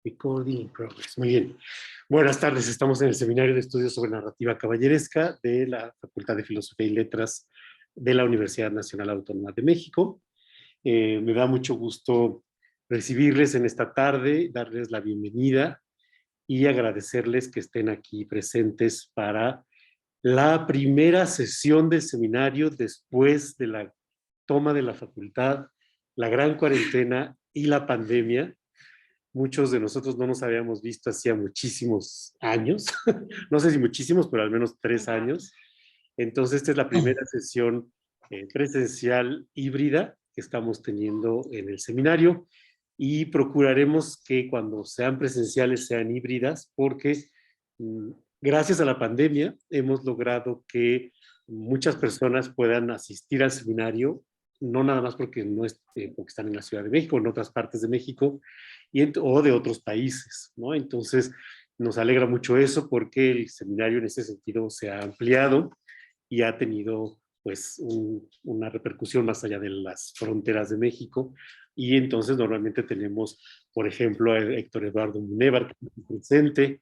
Recording in progress. Muy bien. Buenas tardes. Estamos en el Seminario de Estudios sobre Narrativa Caballeresca de la Facultad de Filosofía y Letras de la Universidad Nacional Autónoma de México. Me da mucho gusto recibirles en esta tarde, darles la bienvenida y agradecerles que estén aquí presentes para la primera sesión del seminario después de la toma de la facultad, la gran cuarentena y la pandemia. Muchos de nosotros no nos habíamos visto hacía muchísimos años, no sé si muchísimos, pero al menos 3 años. Entonces, esta es la primera sesión presencial híbrida que estamos teniendo en el seminario y procuraremos que cuando sean presenciales sean híbridas porque gracias a la pandemia hemos logrado que muchas personas puedan asistir al seminario, no nada más porque, porque están en la Ciudad de México, en otras partes de México, o de otros países, ¿no? Entonces, nos alegra mucho eso porque el seminario en ese sentido se ha ampliado y ha tenido pues una repercusión más allá de las fronteras de México. Y entonces normalmente tenemos, por ejemplo, a Héctor Eduardo Munévar, que está presente,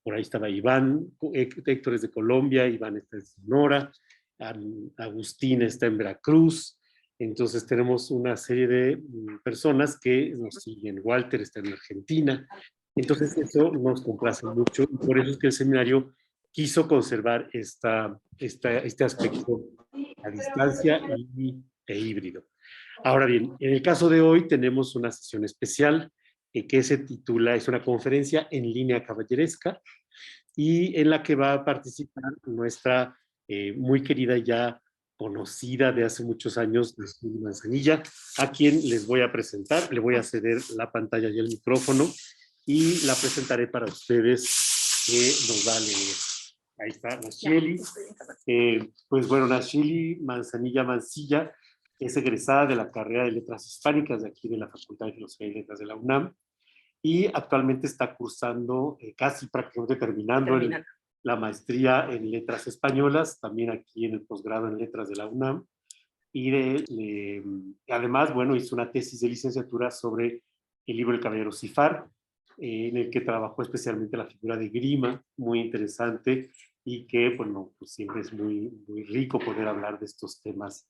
por ahí estaba Iván, Héctor es de Colombia, Iván está en Sonora, Agustín está en Veracruz. Entonces tenemos una serie de personas que nos siguen. Walter está en Argentina. Entonces eso nos complace mucho y por eso es que el seminario quiso conservar este aspecto a distancia e híbrido. Ahora bien, en el caso de hoy tenemos una sesión especial que se titula, es una conferencia en línea caballeresca y en la que va a participar nuestra muy querida ya conocida de hace muchos años, Nacheli Manzanilla, a quien les voy a presentar. Le voy a ceder la pantalla y el micrófono y la presentaré para ustedes, que nos va a leer. Ahí está Nacheli. Pues bueno, Nacheli Manzanilla Mancilla es egresada de la carrera de Letras Hispánicas de aquí de la Facultad de Filosofía y Letras de la UNAM y actualmente está cursando, casi prácticamente terminando la maestría en Letras Españolas, también aquí en el posgrado en Letras de la UNAM. Y además, bueno, hizo una tesis de licenciatura sobre el libro El Caballero Cifar, en el que trabajó especialmente la figura de Grima, muy interesante, y que, bueno, pues siempre es muy, muy rico poder hablar de estos temas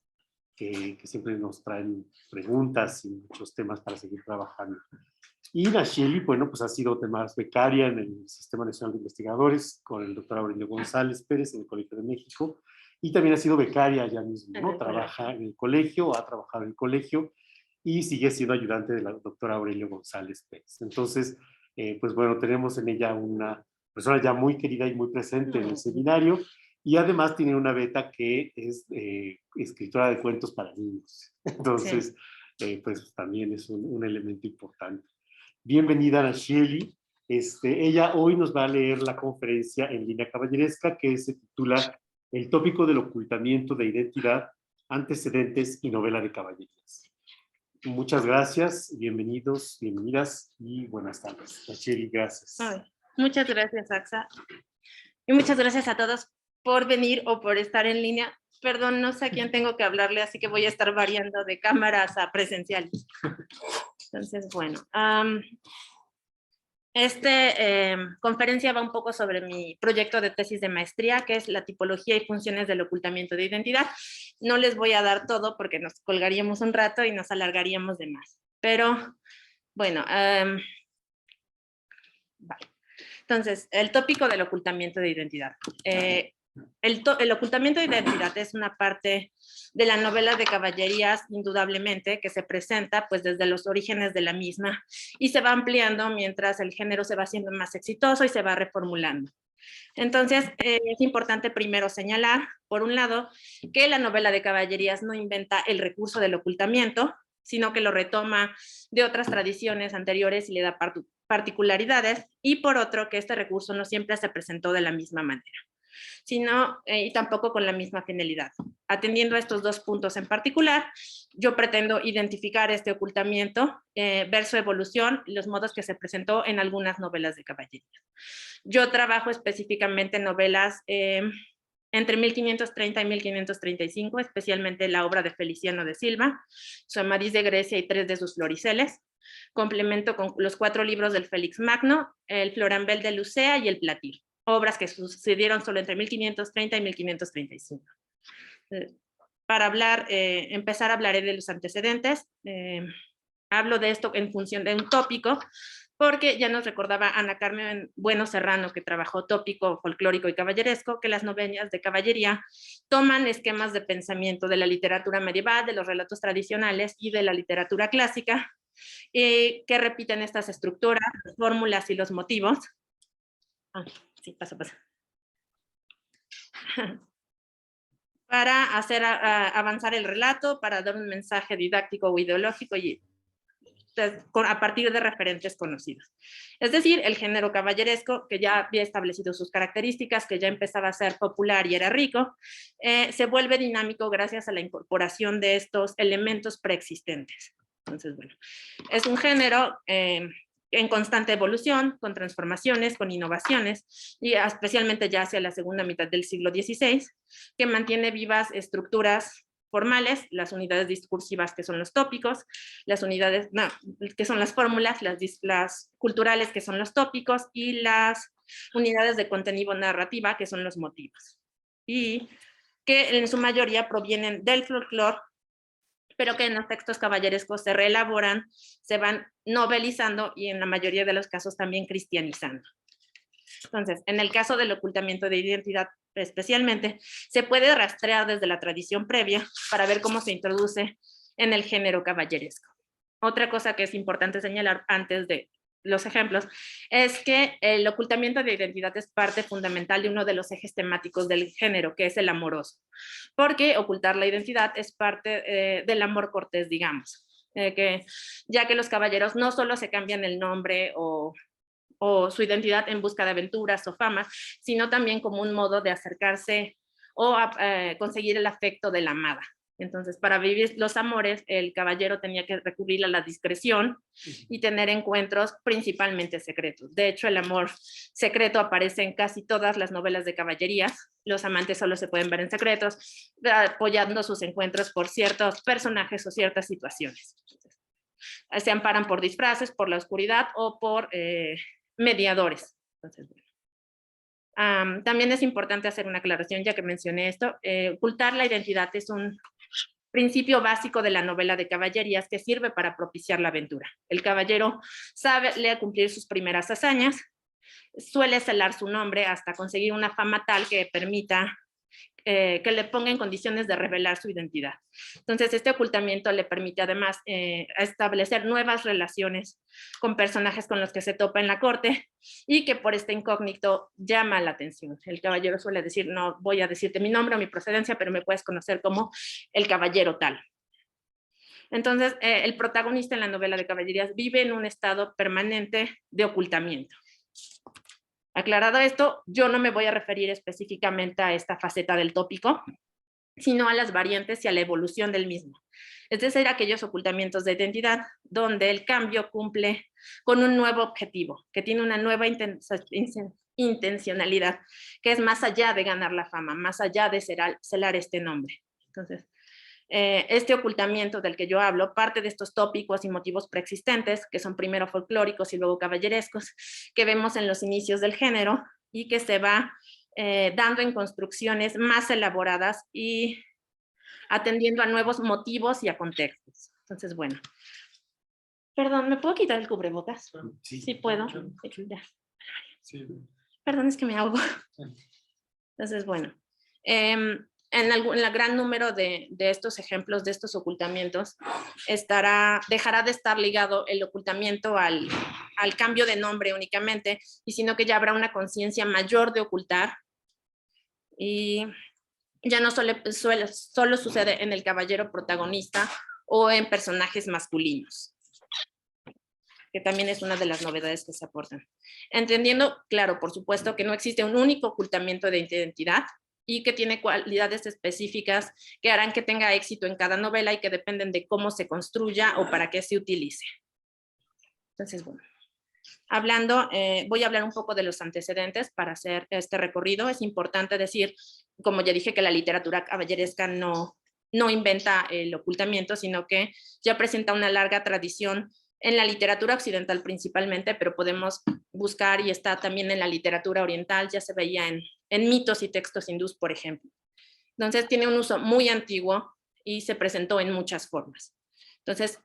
que siempre nos traen preguntas y muchos temas para seguir trabajando. Y Nacheli, bueno, pues ha sido además becaria en el Sistema Nacional de Investigadores con el doctor Aurelio González Pérez en el Colegio de México y también ha sido becaria allá mismo, ¿no? Trabaja en el colegio, ha trabajado en el colegio y sigue siendo ayudante de la doctora Aurelio González Pérez. Entonces, pues bueno, tenemos en ella una persona ya muy querida y muy presente en el seminario y además tiene una beta que es escritora de cuentos para niños. Entonces, pues también es un elemento importante. Bienvenida Nacheli. Ella hoy nos va a leer la conferencia en línea caballeresca que se titula El tópico del ocultamiento de identidad, antecedentes y novela de caballerías. Muchas gracias, bienvenidos, bienvenidas y buenas tardes. Nacheli, gracias. Muchas gracias, Axa. Y muchas gracias a todos por venir o por estar en línea. Perdón, no sé a quién tengo que hablarle, así que voy a estar variando de cámaras a presenciales. Entonces, bueno, conferencia va un poco sobre mi proyecto de tesis de maestría, que es la tipología y funciones del ocultamiento de identidad. No les voy a dar todo porque nos colgaríamos un rato y nos alargaríamos de más. Pero, bueno, vale. Entonces, el tópico del ocultamiento de identidad. El ocultamiento de identidad es una parte de la novela de caballerías, indudablemente, que se presenta pues desde los orígenes de la misma y se va ampliando mientras el género se va haciendo más exitoso y se va reformulando. Entonces, es importante primero señalar, por un lado, que la novela de caballerías no inventa el recurso del ocultamiento, sino que lo retoma de otras tradiciones anteriores y le da particularidades, y por otro, que este recurso no siempre se presentó de la misma manera, sino y tampoco con la misma finalidad. Atendiendo a estos dos puntos en particular, yo pretendo identificar este ocultamiento, ver su evolución y los modos que se presentó en algunas novelas de caballería. Yo trabajo específicamente en novelas entre 1530 y 1535, especialmente la obra de Feliciano de Silva, Su Amadís de Grecia y 3 de sus Floriceles. complemento con los 4 libros del Félix Magno, el Florambel de Lucea y el Platero, obras que sucedieron solo entre 1530 y 1535. Para empezar hablaré de los antecedentes. Hablo de esto en función de un tópico, porque ya nos recordaba Ana Carmen Bueno Serrano, que trabajó tópico, folclórico y caballeresco, que las novelas de caballería toman esquemas de pensamiento de la literatura medieval, de los relatos tradicionales y de la literatura clásica, que repiten estas estructuras, las fórmulas y los motivos. Sí, pasa. Para hacer avanzar el relato, para dar un mensaje didáctico o ideológico y a partir de referentes conocidos. Es decir, el género caballeresco, que ya había establecido sus características, que ya empezaba a ser popular y era rico, se vuelve dinámico gracias a la incorporación de estos elementos preexistentes. Entonces, bueno, es un género en constante evolución, con transformaciones, con innovaciones, y especialmente ya hacia la segunda mitad del siglo XVI, que mantiene vivas estructuras formales, las unidades discursivas que son los tópicos, las unidades que son las fórmulas, las culturales que son los tópicos y las unidades de contenido narrativa que son los motivos. Y que en su mayoría provienen del folclore, pero que en los textos caballerescos se reelaboran, se van novelizando y en la mayoría de los casos también cristianizando. Entonces, en el caso del ocultamiento de identidad especialmente, se puede rastrear desde la tradición previa para ver cómo se introduce en el género caballeresco. Otra cosa que es importante señalar antes de los ejemplos es que el ocultamiento de identidad es parte fundamental de uno de los ejes temáticos del género, que es el amoroso, porque ocultar la identidad es parte del amor cortés, digamos, ya que los caballeros no solo se cambian el nombre o su identidad en busca de aventuras o fama, sino también como un modo de acercarse o conseguir el afecto de la amada. Entonces, para vivir los amores, el caballero tenía que recurrir a la discreción y tener encuentros principalmente secretos. De hecho, el amor secreto aparece en casi todas las novelas de caballerías. Los amantes solo se pueden ver en secretos, apoyando sus encuentros por ciertos personajes o ciertas situaciones. Entonces, se amparan por disfraces, por la oscuridad o por mediadores. Entonces, bueno. También es importante hacer una aclaración, ya que mencioné esto. Ocultar la identidad es un principio básico de la novela de caballerías que sirve para propiciar la aventura. El caballero sabe cumplir sus primeras hazañas, suele celar su nombre hasta conseguir una fama tal que permita que le ponga en condiciones de revelar su identidad. Entonces, este ocultamiento le permite además establecer nuevas relaciones con personajes con los que se topa en la corte y que por este incógnito llama la atención. El caballero suele decir, no voy a decirte mi nombre o mi procedencia, pero me puedes conocer como el caballero tal. Entonces, el protagonista en la novela de caballerías vive en un estado permanente de ocultamiento. Aclarado esto, yo no me voy a referir específicamente a esta faceta del tópico, sino a las variantes y a la evolución del mismo. Es decir, aquellos ocultamientos de identidad donde el cambio cumple con un nuevo objetivo, que tiene una nueva intencionalidad, que es más allá de ganar la fama, más allá de celar este nombre. Entonces, este ocultamiento del que yo hablo parte de estos tópicos y motivos preexistentes, que son primero folclóricos y luego caballerescos, que vemos en los inicios del género y que se va dando en construcciones más elaboradas y atendiendo a nuevos motivos y a contextos. Entonces, bueno. Perdón, ¿me puedo quitar el cubrebocas? Sí, ¿sí puedo? Sí, ya. Sí. Perdón, es que me ahogo. Entonces, bueno. En el gran número de estos ejemplos, de estos ocultamientos, dejará de estar ligado el ocultamiento al cambio de nombre únicamente, y sino que ya habrá una conciencia mayor de ocultar, y ya no solo sucede en el caballero protagonista o en personajes masculinos, que también es una de las novedades que se aportan. Entendiendo, claro, por supuesto, que no existe un único ocultamiento de identidad, y que tiene cualidades específicas que harán que tenga éxito en cada novela y que dependen de cómo se construya o para qué se utilice. Entonces, bueno, voy a hablar un poco de los antecedentes para hacer este recorrido. Es importante decir, como ya dije, que la literatura caballeresca no inventa el ocultamiento, sino que ya presenta una larga tradición en la literatura occidental principalmente, pero podemos buscar y está también en la literatura oriental, ya se veía en mitos y textos hindús, por ejemplo. Entonces tiene un uso muy antiguo y se presentó en muchas formas. Entonces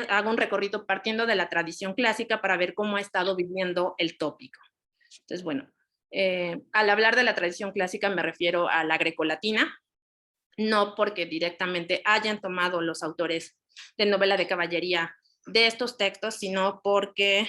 hago un recorrido partiendo de la tradición clásica para ver cómo ha estado viviendo el tópico. Entonces, bueno, al hablar de la tradición clásica me refiero a la grecolatina, no porque directamente hayan tomado los autores de novela de caballería de estos textos, sino porque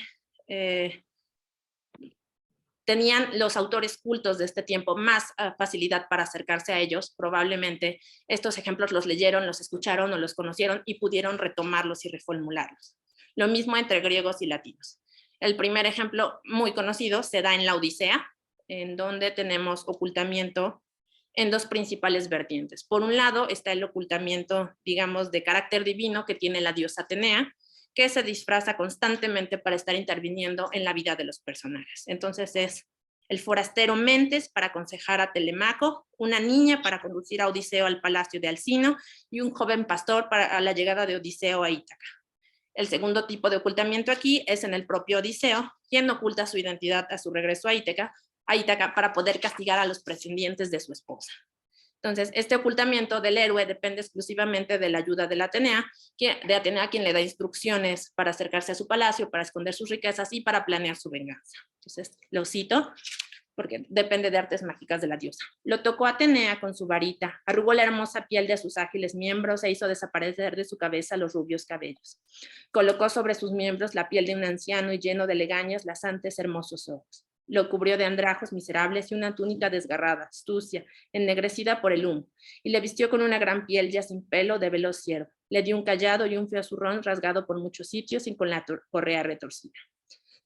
tenían los autores cultos de este tiempo más facilidad para acercarse a ellos. Probablemente estos ejemplos los leyeron, los escucharon o los conocieron y pudieron retomarlos y reformularlos. Lo mismo entre griegos y latinos. El primer ejemplo muy conocido se da en la Odisea, en donde tenemos ocultamiento en dos principales vertientes. Por un lado está el ocultamiento, digamos, de carácter divino que tiene la diosa Atenea, que se disfraza constantemente para estar interviniendo en la vida de los personajes. Entonces es el forastero Mentes para aconsejar a Telemaco, una niña para conducir a Odiseo al palacio de Alcino y un joven pastor para la llegada de Odiseo a Ítaca. El segundo tipo de ocultamiento aquí es en el propio Odiseo, quien oculta su identidad a su regreso a Ítaca para poder castigar a los pretendientes de su esposa. Entonces, este ocultamiento del héroe depende exclusivamente de la ayuda de Atenea, quien le da instrucciones para acercarse a su palacio, para esconder sus riquezas y para planear su venganza. Entonces, lo cito porque depende de artes mágicas de la diosa. Lo tocó Atenea con su varita, arrugó la hermosa piel de sus ágiles miembros e hizo desaparecer de su cabeza los rubios cabellos. Colocó sobre sus miembros la piel de un anciano y lleno de legañas las antes hermosos ojos. Lo cubrió de andrajos miserables y una túnica desgarrada, sucia, ennegrecida por el humo, y le vistió con una gran piel ya sin pelo de veloz ciervo. Le dio un cayado y un feo zurrón rasgado por muchos sitios y con la correa retorcida.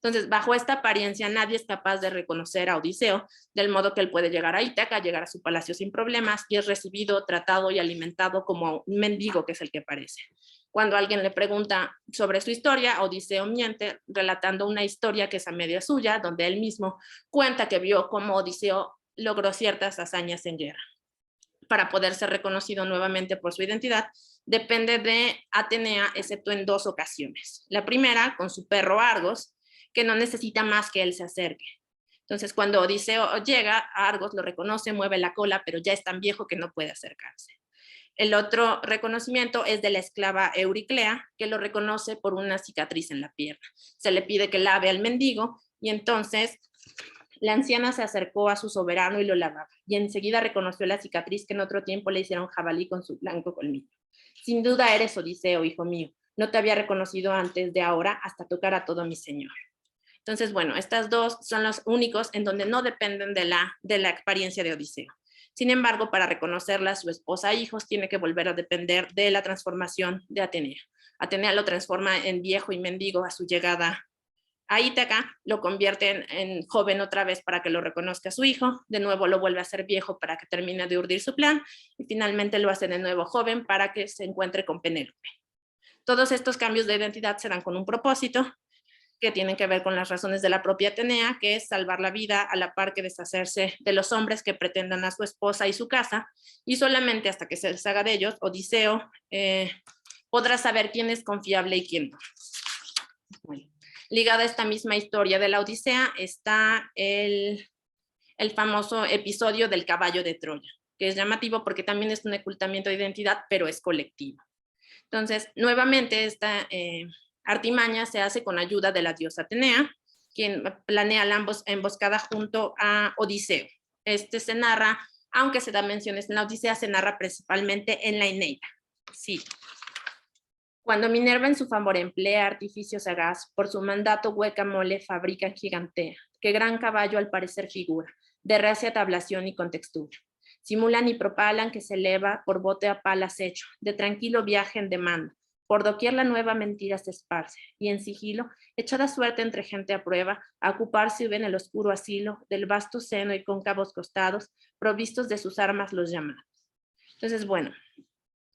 Entonces, bajo esta apariencia, nadie es capaz de reconocer a Odiseo, del modo que él puede llegar a Ítaca, llegar a su palacio sin problemas, y es recibido, tratado y alimentado como un mendigo, que es el que parece. Cuando alguien le pregunta sobre su historia, Odiseo miente, relatando una historia que es a media suya, donde él mismo cuenta que vio cómo Odiseo logró ciertas hazañas en guerra. Para poder ser reconocido nuevamente por su identidad, depende de Atenea, excepto en dos ocasiones. La primera, con su perro Argos, que no necesita más que él se acerque. Entonces, cuando Odiseo llega, Argos lo reconoce, mueve la cola, pero ya es tan viejo que no puede acercarse. El otro reconocimiento es de la esclava Euriclea, que lo reconoce por una cicatriz en la pierna. Se le pide que lave al mendigo y entonces la anciana se acercó a su soberano y lo lavaba. Y enseguida reconoció la cicatriz que en otro tiempo le hicieron jabalí con su blanco colmillo. Sin duda eres Odiseo, hijo mío. No te había reconocido antes de ahora hasta tocar a todo mi señor. Entonces, bueno, estas dos son los únicos en donde no dependen de la experiencia de Odiseo. Sin embargo, para reconocerla, su esposa e hijos tiene que volver a depender de la transformación de Atenea. Atenea lo transforma en viejo y mendigo a su llegada a Ítaca, lo convierte en joven otra vez para que lo reconozca su hijo, de nuevo lo vuelve a hacer viejo para que termine de urdir su plan, y finalmente lo hace de nuevo joven para que se encuentre con Penélope. Todos estos cambios de identidad se dan con un propósito, que tienen que ver con las razones de la propia Atenea, que es salvar la vida a la par que deshacerse de los hombres que pretendan a su esposa y su casa, y solamente hasta que se deshaga de ellos, Odiseo podrá saber quién es confiable y quién no. Bueno, ligada a esta misma historia de la Odisea está el famoso episodio del caballo de Troya, que es llamativo porque también es un ocultamiento de identidad, pero es colectivo. Entonces, nuevamente esta artimaña se hace con ayuda de la diosa Atenea, quien planea la emboscada junto a Odiseo. Este se narra, aunque se da menciones en la Odisea, se narra principalmente en la Eneida. Sí. Cuando Minerva en su favor emplea artificio sagaz, por su mandato hueca mole fabrica gigantea, que gran caballo al parecer figura, de recia tablación y contextura. Simulan y propalan que se eleva por bote a palas hecho, de tranquilo viaje en demanda. Por doquier la nueva mentira se esparce, y en sigilo, echada suerte entre gente a prueba, a ocuparse en el oscuro asilo del vasto seno y cóncavos costados, provistos de sus armas los llamados. Entonces, bueno,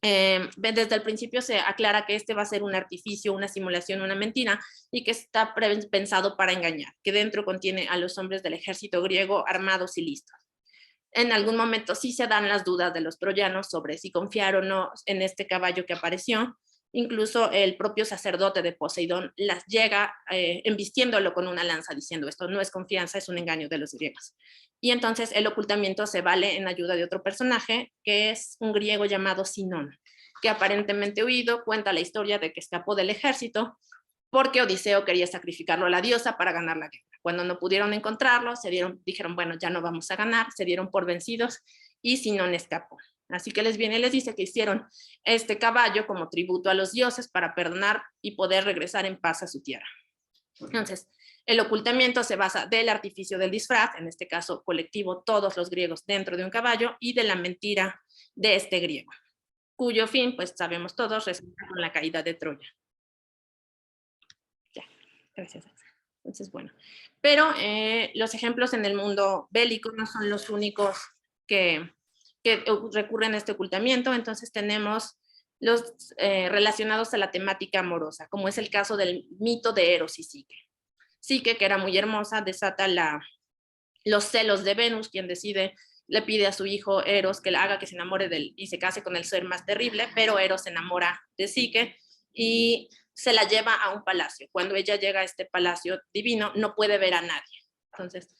desde el principio se aclara que este va a ser un artificio, una simulación, una mentira, y que está pensado para engañar, que dentro contiene a los hombres del ejército griego armados y listos. En algún momento sí se dan las dudas de los troyanos sobre si confiar o no en este caballo que apareció, Incluso el propio sacerdote de Poseidón las llega embistiéndolo con una lanza diciendo esto no es confianza, es un engaño de los griegos. Y entonces el ocultamiento se vale en ayuda de otro personaje que es un griego llamado Sinón, que aparentemente huido cuenta la historia de que escapó del ejército porque Odiseo quería sacrificarlo a la diosa para ganar la guerra. Cuando no pudieron encontrarlo, dijeron, bueno, ya no vamos a ganar, se dieron por vencidos y Sinón escapó. Así que les viene y les dice que hicieron este caballo como tributo a los dioses para perdonar y poder regresar en paz a su tierra. Entonces, el ocultamiento se basa del artificio del disfraz, en este caso colectivo, todos los griegos dentro de un caballo, y de la mentira de este griego, cuyo fin, pues sabemos todos, resulta con la caída de Troya. Ya, gracias. Entonces, bueno. Pero los ejemplos en el mundo bélico no son los únicos que recurren a este ocultamiento. Entonces tenemos los relacionados a la temática amorosa, como es el caso del mito de Eros y Psique. Psique, que era muy hermosa, desata los celos de Venus, quien le pide a su hijo Eros que le haga que se enamore y se case con el ser más terrible, pero Eros se enamora de Psique y se la lleva a un palacio. Cuando ella llega a este palacio divino, no puede ver a nadie. Entonces,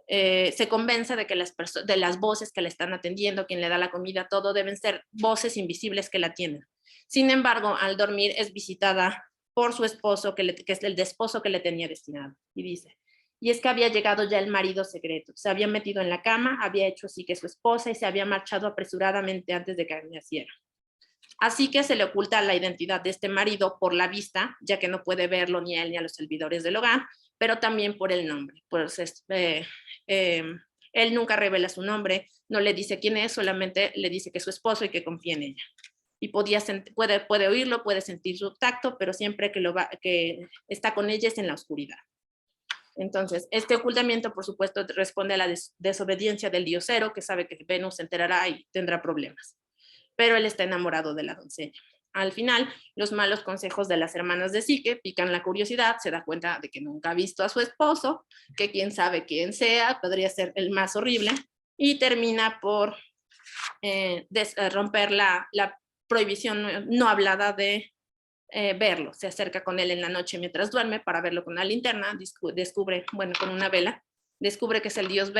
se convence de que de las voces que le están atendiendo, quien le da la comida, todo deben ser voces invisibles que la atienden. Sin embargo, al dormir es visitada por su esposo, que es el desposo que le tenía destinado. Y dice, y es que había llegado ya el marido secreto, se había metido en la cama, había hecho así que su esposa y se había marchado apresuradamente antes de que amaneciera. Así que se le oculta la identidad de este marido por la vista, ya que no puede verlo ni a él ni a los servidores del hogar, pero también por el nombre. Pues, él nunca revela su nombre, no le dice quién es, solamente le dice que es su esposo y que confía en ella. Y puede oírlo, puede sentir su tacto, pero siempre que está con ella es en la oscuridad. Entonces, este ocultamiento, por supuesto, responde a la desobediencia del diosero, que sabe que Venus se enterará y tendrá problemas. Pero él está enamorado de la doncella. Al final, los malos consejos de las hermanas de Psique pican la curiosidad, se da cuenta de que nunca ha visto a su esposo, que quién sabe quién sea, podría ser el más horrible, y termina por romper la prohibición no hablada de verlo. Se acerca con él en la noche mientras duerme para verlo con una linterna, descubre, bueno, con una vela, descubre que es el dios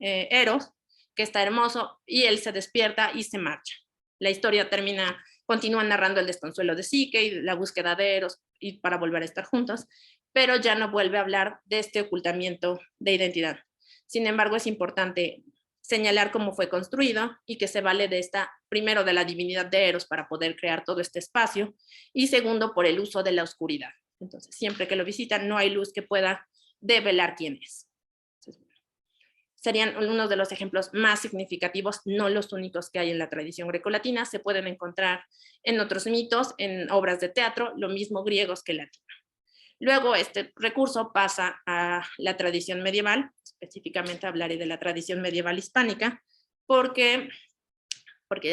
Eros, que está hermoso, y él se despierta y se marcha. La historia continúa narrando el desconsuelo de Psique y la búsqueda de Eros y para volver a estar juntos, pero ya no vuelve a hablar de este ocultamiento de identidad. Sin embargo, es importante señalar cómo fue construido y que se vale primero de la divinidad de Eros para poder crear todo este espacio y segundo por el uso de la oscuridad. Entonces, siempre que lo visitan no hay luz que pueda develar quién es. Serían uno de los ejemplos más significativos, no los únicos que hay en la tradición grecolatina, se pueden encontrar en otros mitos, en obras de teatro, lo mismo griegos que latinos. Luego este recurso pasa a la tradición medieval, específicamente hablaré de la tradición medieval hispánica, porque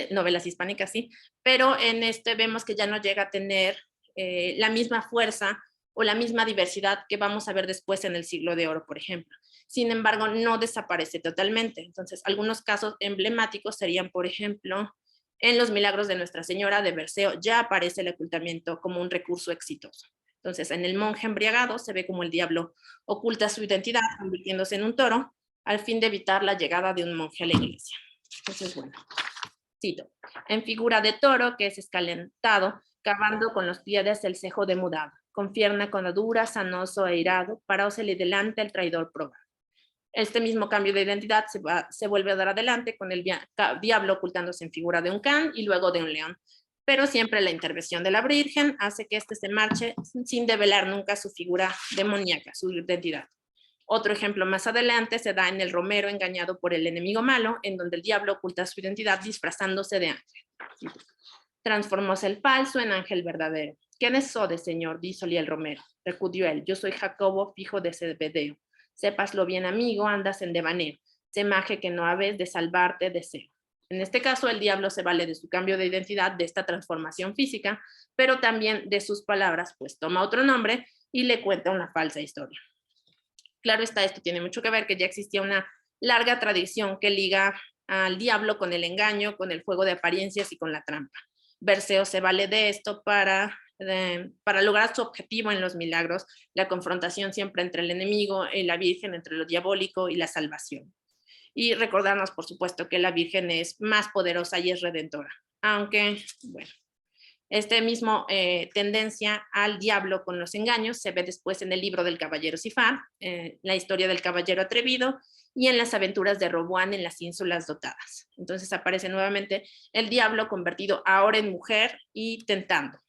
novelas hispánicas sí, pero en vemos que ya no llega a tener la misma fuerza o la misma diversidad que vamos a ver después en el Siglo de Oro, por ejemplo. Sin embargo, no desaparece totalmente. Entonces, algunos casos emblemáticos serían, por ejemplo, en los milagros de Nuestra Señora de Berceo ya aparece el ocultamiento como un recurso exitoso. Entonces, en el monje embriagado se ve como el diablo oculta su identidad, convirtiéndose en un toro, al fin de evitar la llegada de un monje a la iglesia. Entonces, bueno, cito. En figura de toro, que es escalentado, cavando con los pies el cejo demudado, con pierna conadura, sanoso e irado, parósele delante el traidor probado. Este mismo cambio de identidad se vuelve a dar adelante con el diablo ocultándose en figura de un can y luego de un león. Pero siempre la intervención de la Virgen hace que se marche sin develar nunca su figura demoníaca, su identidad. Otro ejemplo más adelante se da en el Romero engañado por el enemigo malo, en donde el diablo oculta su identidad disfrazándose de ángel. Transformóse el falso en ángel verdadero. ¿Quién es Sode, señor? Dízole el Romero. Recudió él, yo soy Jacobo, hijo de Zebedeo. Sépaslo bien, amigo, andas en devaneo. Semaje que no habes de salvarte deseo. En este caso, el diablo se vale de su cambio de identidad, de esta transformación física, pero también de sus palabras, pues toma otro nombre y le cuenta una falsa historia. Claro está, esto tiene mucho que ver que ya existía una larga tradición que liga al diablo con el engaño, con el juego de apariencias y con la trampa. Perseo se vale de esto para lograr su objetivo en los milagros, la confrontación siempre entre el enemigo y la Virgen, entre lo diabólico y la salvación. Y recordarnos, por supuesto, que la Virgen es más poderosa y es redentora. Aunque, bueno, este mismo tendencia al diablo con los engaños se ve después en el libro del caballero Sifar, la historia del caballero atrevido y en las aventuras de Roboán en las ínsulas dotadas. Entonces aparece nuevamente el diablo convertido ahora en mujer y tentando.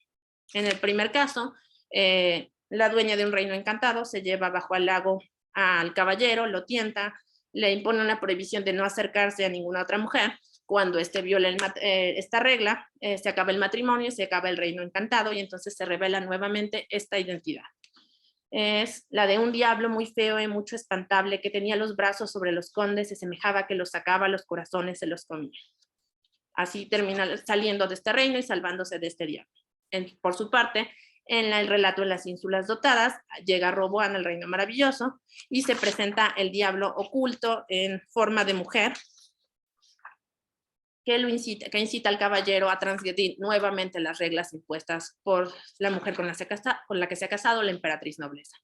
En el primer caso, la dueña de un reino encantado se lleva bajo al lago al caballero, lo tienta, le impone una prohibición de no acercarse a ninguna otra mujer. Cuando viola esta regla, se acaba el matrimonio, se acaba el reino encantado y entonces se revela nuevamente esta identidad. Es la de un diablo muy feo y mucho espantable que tenía los brazos sobre los condes, se semejaba que los sacaba los corazones, se los comía. Así termina saliendo de este reino y salvándose de este diablo. Por su parte, en el relato de las ínsulas dotadas, llega Roboán al reino maravilloso y se presenta el diablo oculto en forma de mujer, que incita al caballero a transgredir nuevamente las reglas impuestas por la mujer con la que se ha casado, la emperatriz nobleza.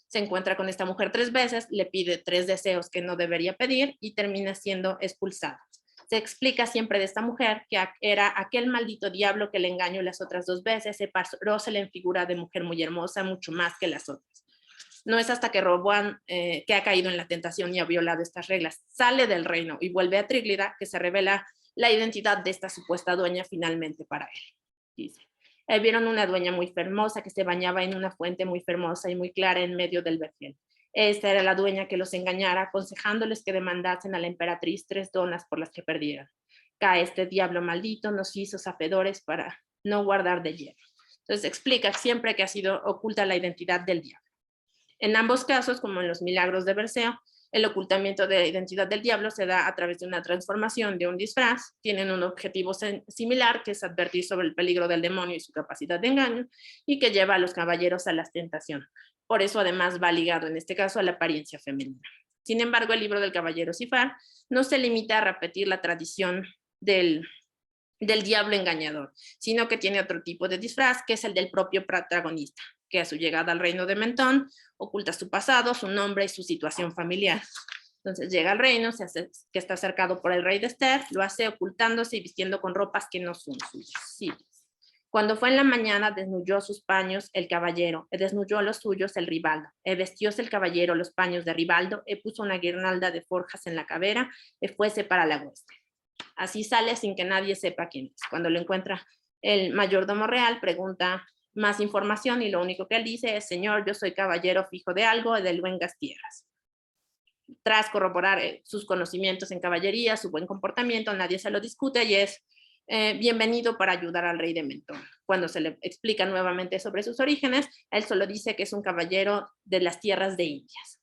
Se encuentra con esta mujer 3 veces, le pide 3 deseos que no debería pedir y termina siendo expulsado. Se explica siempre de esta mujer que era aquel maldito diablo que le engañó las otras 2 veces, se parósela en figura de mujer muy hermosa, mucho más que las otras. No es hasta que Roboán, que ha caído en la tentación y ha violado estas reglas, sale del reino y vuelve a Tríglida, que se revela la identidad de esta supuesta dueña finalmente para él. Dice, vieron una dueña muy hermosa que se bañaba en una fuente muy hermosa y muy clara en medio del vergel. Esta era la dueña que los engañara, aconsejándoles que demandasen a la emperatriz 3 donas por las que perdieran. Cae este diablo maldito, nos hizo sabedores para no guardar de hierro. Entonces explica siempre que ha sido oculta la identidad del diablo. En ambos casos, como en los milagros de Perseo, el ocultamiento de la identidad del diablo se da a través de una transformación de un disfraz. Tienen un objetivo similar, que es advertir sobre el peligro del demonio y su capacidad de engaño, y que lleva a los caballeros a la tentación. Por eso, además, va ligado en este caso a la apariencia femenina. Sin embargo, el libro del caballero Sifar no se limita a repetir la tradición del diablo engañador, sino que tiene otro tipo de disfraz, que es el del propio protagonista, que a su llegada al reino de Mentón oculta su pasado, su nombre y su situación familiar. Entonces llega al reino, que está cercado por el rey de Ester, lo hace ocultándose y vistiendo con ropas que no son suyas. Sí. Cuando fue en la mañana, desnudó sus paños el caballero, desnudó los suyos el Ribaldo, vestióse el caballero los paños de Ribaldo, puso una guirnalda de forjas en la cabera, fuese para la hueste. Así sale sin que nadie sepa quién es. Cuando lo encuentra el mayordomo real, pregunta más información y lo único que él dice es: señor, yo soy caballero fijo de algo de luengas tierras. Tras corroborar sus conocimientos en caballería, su buen comportamiento, nadie se lo discute y es bienvenido para ayudar al rey de Mentón. Cuando se le explica nuevamente sobre sus orígenes, él solo dice que es un caballero de las tierras de Indias.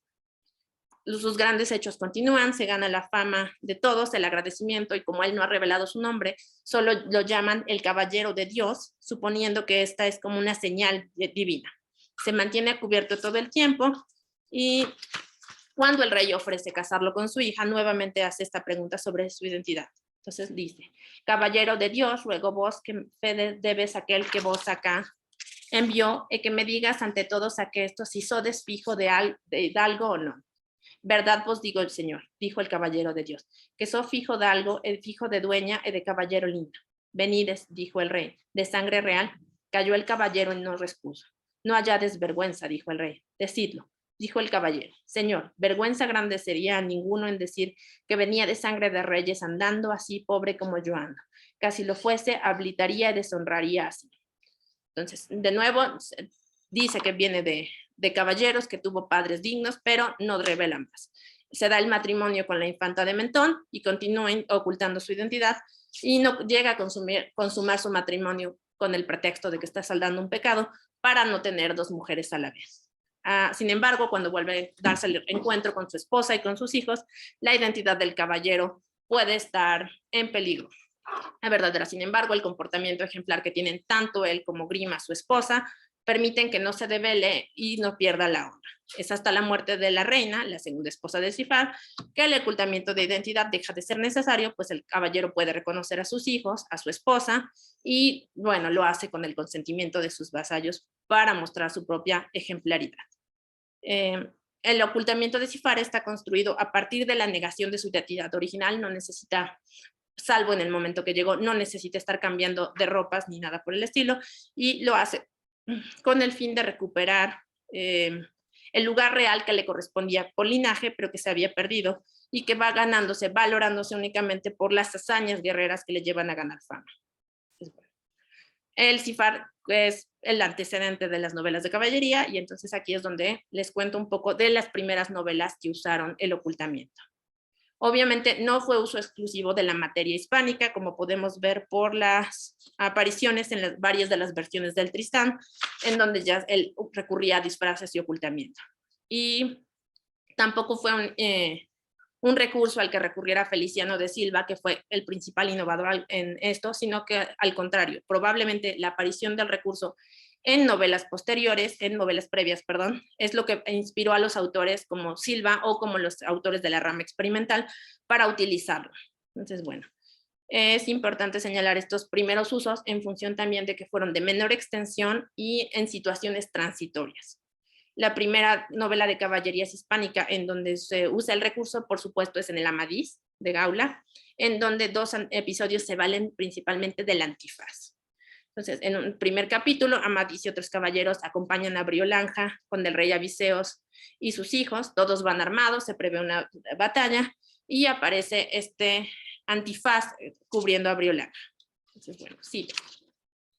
Sus grandes hechos continúan, se gana la fama de todos, el agradecimiento, y como él no ha revelado su nombre, solo lo llaman el caballero de Dios, suponiendo que esta es como una señal divina. Se mantiene a cubierto todo el tiempo y cuando el rey ofrece casarlo con su hija, nuevamente hace esta pregunta sobre su identidad. Entonces dice: caballero de Dios, ruego vos que fe debes aquel que vos acá envió, y que me digas ante todos a que esto si sodes fijo de algo o no. Verdad vos digo el Señor, dijo el caballero de Dios, que soy fijo de algo, el fijo de dueña y de caballero lindo. Venides, dijo el rey, de sangre real. Cayó el caballero y no respuso. No hallades vergüenza, dijo el rey. Decidlo, dijo el caballero. Señor, vergüenza grande sería a ninguno en decir que venía de sangre de reyes andando así pobre como yo ando. Casi lo fuese, habilitaría y deshonraría así. Entonces, de nuevo, dice que viene de caballeros, que tuvo padres dignos, pero no revelan más. Se da el matrimonio con la infanta de Mentón y continúa ocultando su identidad y no llega a consumar su matrimonio con el pretexto de que está saldando un pecado para no tener 2 mujeres a la vez. Sin embargo, cuando vuelve a darse el encuentro con su esposa y con sus hijos, la identidad del caballero puede estar en peligro. La verdadera, sin embargo, el comportamiento ejemplar que tienen tanto él como Grima, su esposa, permiten que no se devele y no pierda la honra. Es hasta la muerte de la reina, la segunda esposa de Cifar, que el ocultamiento de identidad deja de ser necesario, pues el caballero puede reconocer a sus hijos, a su esposa, y bueno, lo hace con el consentimiento de sus vasallos para mostrar su propia ejemplaridad. El ocultamiento de Cifar está construido a partir de la negación de su identidad original, no necesita, salvo en el momento que llegó, no necesita estar cambiando de ropas ni nada por el estilo, y lo hace con el fin de recuperar el lugar real que le correspondía por linaje, pero que se había perdido y que va ganándose, valorándose únicamente por las hazañas guerreras que le llevan a ganar fama. El Cifar es el antecedente de las novelas de caballería y entonces aquí es donde les cuento un poco de las primeras novelas que usaron el ocultamiento. Obviamente no fue uso exclusivo de la materia hispánica, como podemos ver por las apariciones en varias de las versiones del Tristán, en donde ya él recurría a disfraces y ocultamiento. Y tampoco fue un recurso al que recurriera Feliciano de Silva, que fue el principal innovador en esto, sino que al contrario, probablemente la aparición del recurso en novelas posteriores, en novelas previas, perdón, es lo que inspiró a los autores como Silva o como los autores de la rama experimental para utilizarlo. Entonces, bueno, es importante señalar estos primeros usos en función también de que fueron de menor extensión y en situaciones transitorias. La primera novela de caballerías hispánica en donde se usa el recurso, por supuesto, es en el Amadís de Gaula, en donde dos episodios se valen principalmente del antifaz. Entonces, en un primer capítulo, Amadís y otros caballeros acompañan a Briolanja con el rey Abiseos y sus hijos. Todos van armados, se prevé una batalla y aparece este antifaz cubriendo a Briolanja. Entonces, bueno, sí.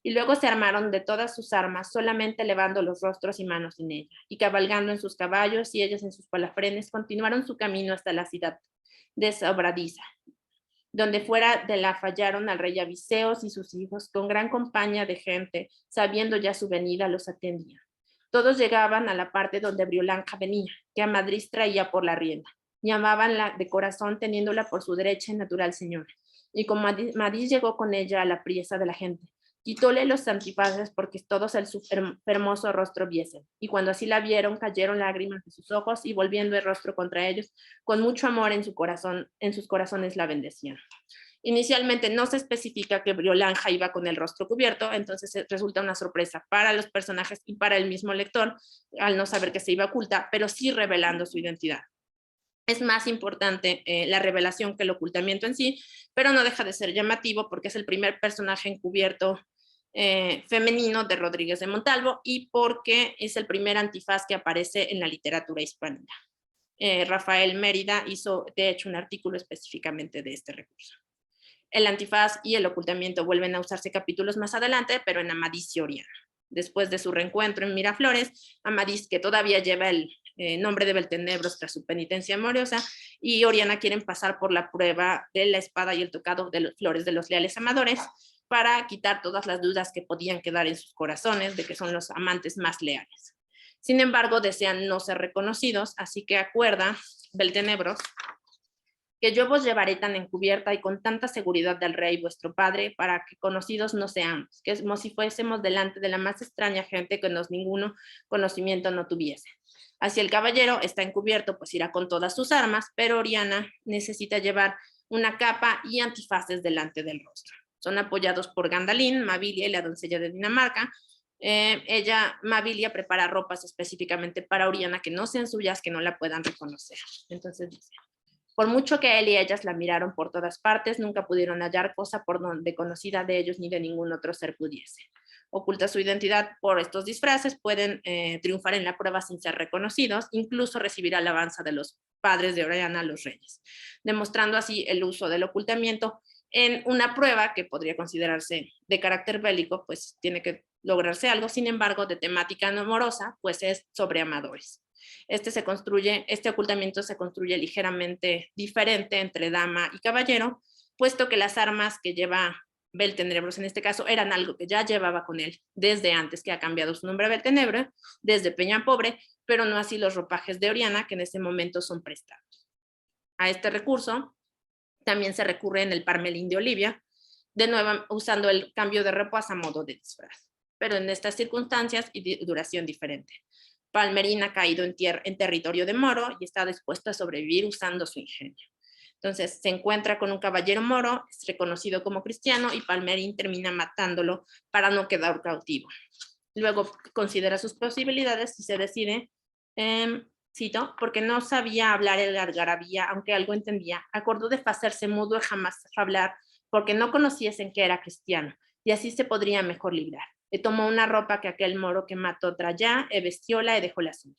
Y luego se armaron de todas sus armas, solamente elevando los rostros y manos en ella, y cabalgando en sus caballos y ellos en sus palafrenes, continuaron su camino hasta la ciudad de Sobradiza, donde fuera de la fallaron al rey Abiseos y sus hijos, con gran compañía de gente, sabiendo ya su venida, los atendía. Todos llegaban a la parte donde Briolanja venía, que a Madrid traía por la rienda. Llamábanla de corazón, teniéndola por su derecha y natural señora. Y como Madrid llegó con ella a la priesa de la gente, quitóle los antifaces porque todos el su hermoso rostro viesen. Y cuando así la vieron, cayeron lágrimas de sus ojos y volviendo el rostro contra ellos, con mucho amor en su corazón, en sus corazones la bendecían. Inicialmente no se especifica que Briolanja iba con el rostro cubierto, entonces resulta una sorpresa para los personajes y para el mismo lector, al no saber que se iba oculta, pero sí revelando su identidad. Es más importante la revelación que el ocultamiento en sí, pero no deja de ser llamativo porque es el primer personaje encubierto femenino de Rodríguez de Montalvo y porque es el primer antifaz que aparece en la literatura hispánica. Rafael Mérida hizo, de hecho, un artículo específicamente de este recurso. El antifaz y el ocultamiento vuelven a usarse capítulos más adelante, pero en Amadís y Oriana. Después de su reencuentro en Miraflores, Amadís, que todavía lleva el nombre de Beltenebros tras su penitencia amorosa, y Oriana quieren pasar por la prueba de la espada y el tocado de las flores de los leales amadores para quitar todas las dudas que podían quedar en sus corazones de que son los amantes más leales. Sin embargo, desean no ser reconocidos, así que acuerda Beltenebros que yo vos llevaré tan encubierta y con tanta seguridad del rey vuestro padre, para que conocidos no seamos, que es como si fuésemos delante de la más extraña gente que nos ninguno conocimiento no tuviese. Así el caballero está encubierto, pues irá con todas sus armas, pero Oriana necesita llevar una capa y antifaces delante del rostro. Son apoyados por Gandalín, Mavilia y la doncella de Dinamarca. Mavilia, prepara ropas específicamente para Oriana que no sean suyas, que no la puedan reconocer. Entonces dice: por mucho que él y ellas la miraron por todas partes, nunca pudieron hallar cosa por donde conocida de ellos ni de ningún otro ser pudiese. Oculta su identidad por estos disfraces, pueden triunfar en la prueba sin ser reconocidos, incluso recibir alabanza de los padres de Oriana, los reyes, demostrando así el uso del ocultamiento en una prueba que podría considerarse de carácter bélico, pues tiene que lograrse algo, sin embargo, de temática amorosa, pues es sobre amadores. Este ocultamiento se construye ligeramente diferente entre dama y caballero, puesto que las armas que lleva Beltenebros en este caso eran algo que ya llevaba con él desde antes, que ha cambiado su nombre a Beltenebro, desde Peñapobre, pero no así los ropajes de Oriana, que en este momento son prestados. A este recurso también se recurre en el Parmelín de Olivia, de nuevo usando el cambio de ropas a modo de disfraz. pero en estas circunstancias y duración diferente. Palmerín ha caído en territorio de moro y está dispuesto a sobrevivir usando su ingenio. Entonces se encuentra con un caballero moro, es reconocido como cristiano y Palmerín termina matándolo para no quedar cautivo. Luego considera sus posibilidades y se decide, cito, porque no sabía hablar el algarabía, aunque algo entendía, acordó de hacerse mudo y jamás hablar, porque no conociesen que era cristiano, y así se podría mejor librar. Le tomó una ropa que aquel moro que mató trayá, vestióla y dejó la suya.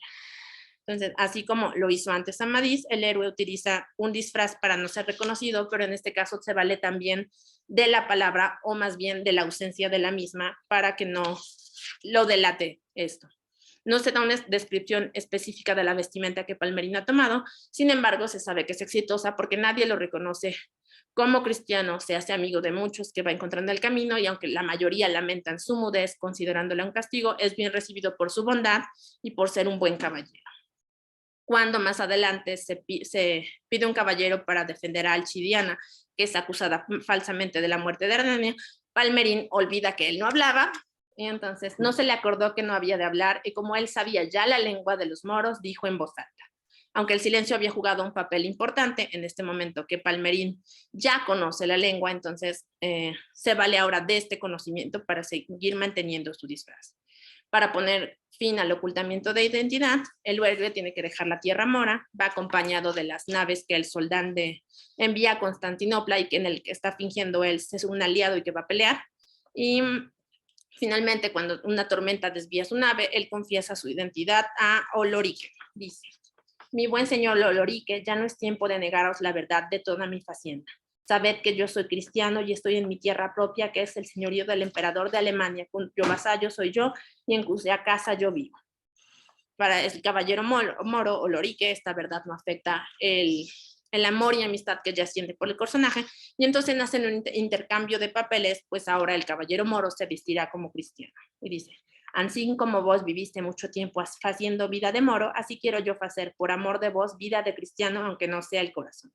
Entonces, así como lo hizo antes Amadís, el héroe utiliza un disfraz para no ser reconocido, pero en este caso se vale también de la palabra, o más bien de la ausencia de la misma, para que no lo delate esto. No se da una descripción específica de la vestimenta que Palmerín ha tomado, sin embargo, se sabe que es exitosa porque nadie lo reconoce como cristiano, se hace amigo de muchos que va encontrando el camino y aunque la mayoría lamentan su mudez, considerándola un castigo, es bien recibido por su bondad y por ser un buen caballero. Cuando más adelante se pide un caballero para defender a Alcidiana, que es acusada falsamente de la muerte de Hernania, Palmerín olvida que él no hablaba, y entonces no se le acordó que no había de hablar, y como él sabía ya la lengua de los moros, dijo en voz alta. Aunque el silencio había jugado un papel importante, en este momento que Palmerín ya conoce la lengua, entonces se vale ahora de este conocimiento para seguir manteniendo su disfraz. Para poner fin al ocultamiento de identidad, el héroe tiene que dejar la tierra mora, va acompañado de las naves que el soldán envía a Constantinopla y que en el que está fingiendo él es un aliado y que va a pelear. Y finalmente, cuando una tormenta desvía su nave, él confiesa su identidad a Olorique. Dice, mi buen señor Olorique, ya no es tiempo de negaros la verdad de toda mi facienda. Sabed que yo soy cristiano y estoy en mi tierra propia, que es el señorío del emperador de Alemania, cuyo vasallo soy yo y en cuya casa yo vivo. Para el caballero moro Olorique, esta verdad no afecta el amor y amistad que ya siente por el personaje, y entonces hacen un intercambio de papeles, pues ahora el caballero moro se vestirá como cristiano. Y dice, así como vos viviste mucho tiempo haciendo vida de moro, así quiero yo hacer por amor de vos vida de cristiano, aunque no sea el corazón.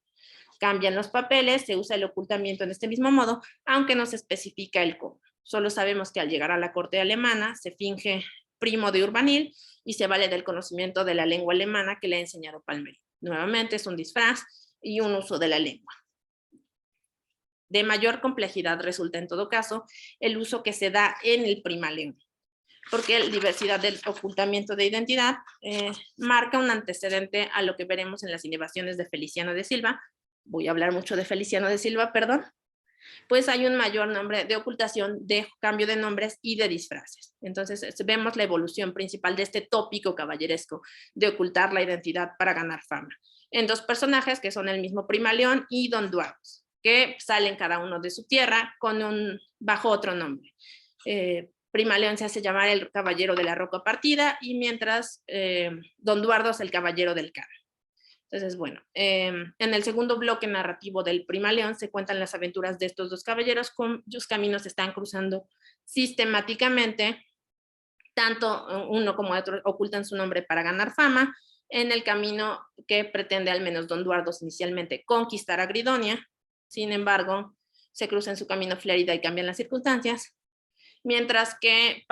Cambian los papeles, se usa el ocultamiento en este mismo modo, aunque no se especifica el cómo. Solo sabemos que al llegar a la corte alemana se finge primo de Urbanil y se vale del conocimiento de la lengua alemana que le ha enseñado Palmerín. Nuevamente es un disfraz y un uso de la lengua. De mayor complejidad resulta en todo caso el uso que se da en el primaleón, porque la diversidad del ocultamiento de identidad marca un antecedente a lo que veremos en las innovaciones de Feliciano de Silva. Voy a hablar mucho de Feliciano de Silva, perdón. Pues hay un mayor nombre de ocultación, de cambio de nombres y de disfraces. Entonces vemos la evolución principal de este tópico caballeresco de ocultar la identidad para ganar fama, en dos personajes que son el mismo Primaleón y Don Duardos, que salen cada uno de su tierra bajo otro nombre. Primaleón se hace llamar el caballero de la roca partida y mientras Don Duardos el caballero del Cabo. Entonces, bueno, en el segundo bloque narrativo del Primaleón se cuentan las aventuras de estos dos caballeros cuyos caminos se están cruzando sistemáticamente, tanto uno como otro ocultan su nombre para ganar fama, en el camino que pretende al menos Don Duardos inicialmente conquistar a Gridonia. Sin embargo, se cruza en su camino Flérida y cambian las circunstancias, mientras que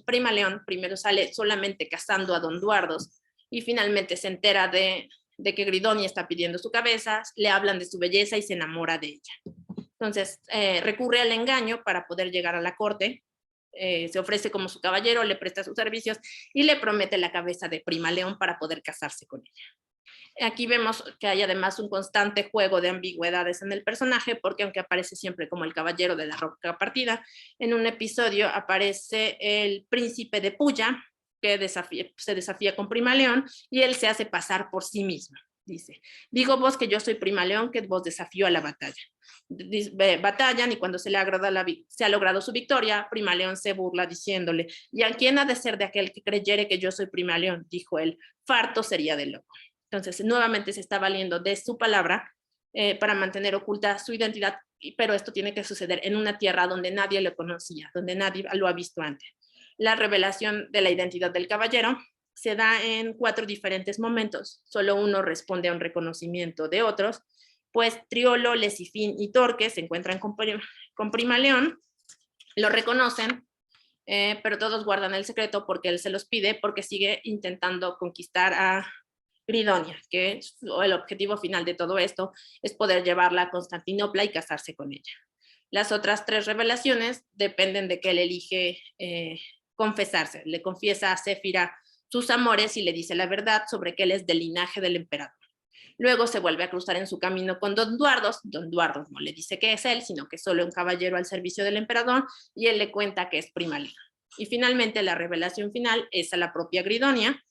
Primaleón primero sale solamente cazando a Don Duardos y finalmente se entera de que Gridonia está pidiendo su cabeza, le hablan de su belleza y se enamora de ella. Entonces recurre al engaño para poder llegar a la corte, se ofrece como su caballero, le presta sus servicios y le promete la cabeza de Primaleón para poder casarse con ella. Aquí vemos que hay además un constante juego de ambigüedades en el personaje, porque aunque aparece siempre como el caballero de la roca partida, en un episodio aparece el príncipe de Puya, que se desafía con Primaleón y él se hace pasar por sí mismo. Dice, digo vos que yo soy Primaleón, que vos desafío a la batalla. Batallan y cuando se ha logrado su victoria, Primaleón se burla diciéndole, ¿y a quién ha de ser de aquel que creyere que yo soy Primaleón? Dijo él, farto sería de loco. Entonces, nuevamente se está valiendo de su palabra para mantener oculta su identidad, pero esto tiene que suceder en una tierra donde nadie lo conocía, donde nadie lo ha visto antes. La revelación de la identidad del caballero se da en 4 diferentes momentos. Solo uno responde a un reconocimiento de otros, pues Triolo, Lesifín y Torque se encuentran con Primaleón, lo reconocen, pero todos guardan el secreto porque él se los pide, porque sigue intentando conquistar a Gridonia, que el objetivo final de todo esto es poder llevarla a Constantinopla y casarse con ella. Las otras 3 revelaciones dependen de que él elige confesarse. Le confiesa a Céfira sus amores y le dice la verdad sobre que él es del linaje del emperador. Luego se vuelve a cruzar en su camino con Don Duardos. Don Duardos no le dice que es él, sino que es solo un caballero al servicio del emperador, y él le cuenta que es prima Leonor. Y finalmente la revelación final es a la propia Gridonia,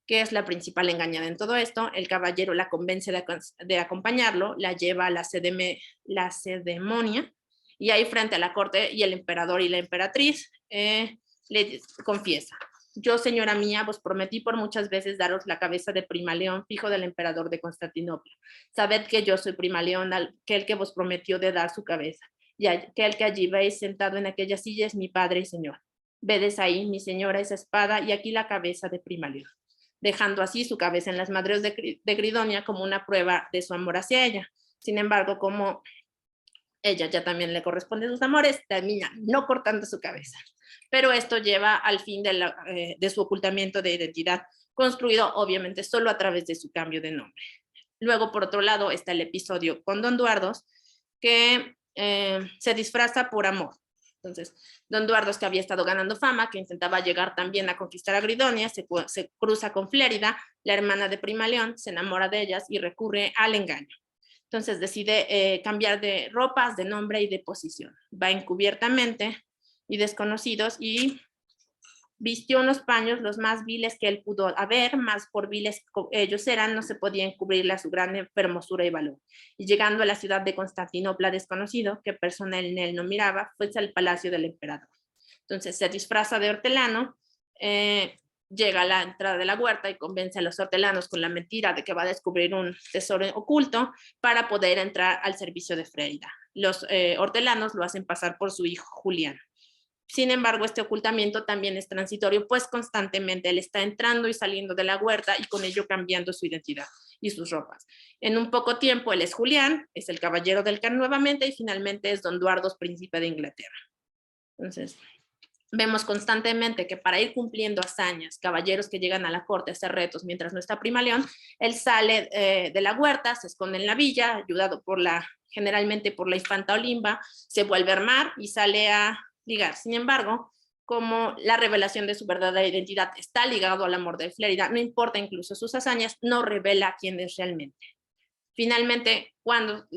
que es la principal engañada en todo esto. El caballero la convence de acompañarlo, la lleva a la cedemonia, y ahí frente a la corte y el emperador y la emperatriz le confiesa: yo, señora mía, vos prometí por muchas veces daros la cabeza de prima León, hijo del emperador de Constantinopla. Sabed que yo soy prima León, aquel que vos prometió de dar su cabeza, y aquel que allí veis sentado en aquella silla es mi padre y señor. Vedes ahí, mi señora, esa espada, y aquí la cabeza de prima León, dejando así su cabeza en las madres de Gridonia como una prueba de su amor hacia ella. Sin embargo, como ella ya también le corresponde sus amores, termina no cortando su cabeza. Pero esto lleva al fin de su ocultamiento de identidad, construido obviamente solo a través de su cambio de nombre. Luego, por otro lado, está el episodio con Don Duardos, que se disfraza por amor. Entonces, Don Duardos, que había estado ganando fama, que intentaba llegar también a conquistar a Gridonia, se cruza con Flérida, la hermana de Prima León, se enamora de ellas y recurre al engaño. Entonces decide cambiar de ropas, de nombre y de posición. Va encubiertamente y desconocidos y vistió unos paños los más viles que él pudo haber, más por viles ellos eran, no se podía encubrirle a su gran hermosura y valor. Y llegando a la ciudad de Constantinopla desconocido, que persona en él no miraba, fue al palacio del emperador. Entonces se disfraza de hortelano, llega a la entrada de la huerta y convence a los hortelanos con la mentira de que va a descubrir un tesoro oculto para poder entrar al servicio de Freyda. Los hortelanos lo hacen pasar por su hijo Julián. Sin embargo, este ocultamiento también es transitorio, pues constantemente él está entrando y saliendo de la huerta y con ello cambiando su identidad y sus ropas. En un poco tiempo él es Julián, es el caballero del Can nuevamente y finalmente es Don Duardos, príncipe de Inglaterra. Entonces, vemos constantemente que para ir cumpliendo hazañas, caballeros que llegan a la corte a hacer retos mientras no está Prima León, él sale de la huerta, se esconde en la villa, ayudado generalmente por la infanta Olimba, se vuelve a armar y sale a ligar. Sin embargo, como la revelación de su verdadera identidad está ligado al amor de Flérida, no importa incluso sus hazañas, no revela quién es realmente. Finalmente, cuando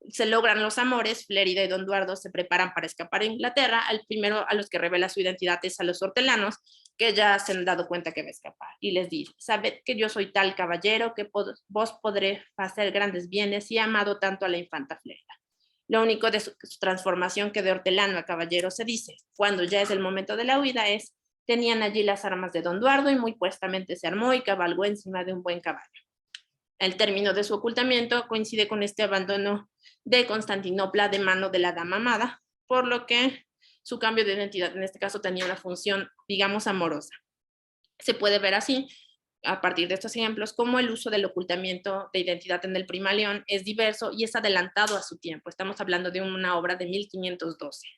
se logran los amores, Flérida y Don Duardo se preparan para escapar a Inglaterra. El primero a los que revela su identidad es a los hortelanos, que ya se han dado cuenta que va a escapar. Y les dice: sabed que yo soy tal caballero que vos podré hacer grandes bienes y he amado tanto a la infanta Flérida. Lo único de su transformación que de hortelano a caballero se dice, cuando ya es el momento de la huida, es: tenían allí las armas de Don Duardo y muy puestamente se armó y cabalgó encima de un buen caballo. El término de su ocultamiento coincide con este abandono de Constantinopla de mano de la dama amada, por lo que su cambio de identidad en este caso tenía una función, digamos, amorosa. Se puede ver así, a partir de estos ejemplos, cómo el uso del ocultamiento de identidad en el Prima León es diverso y es adelantado a su tiempo. Estamos hablando de una obra de 1512.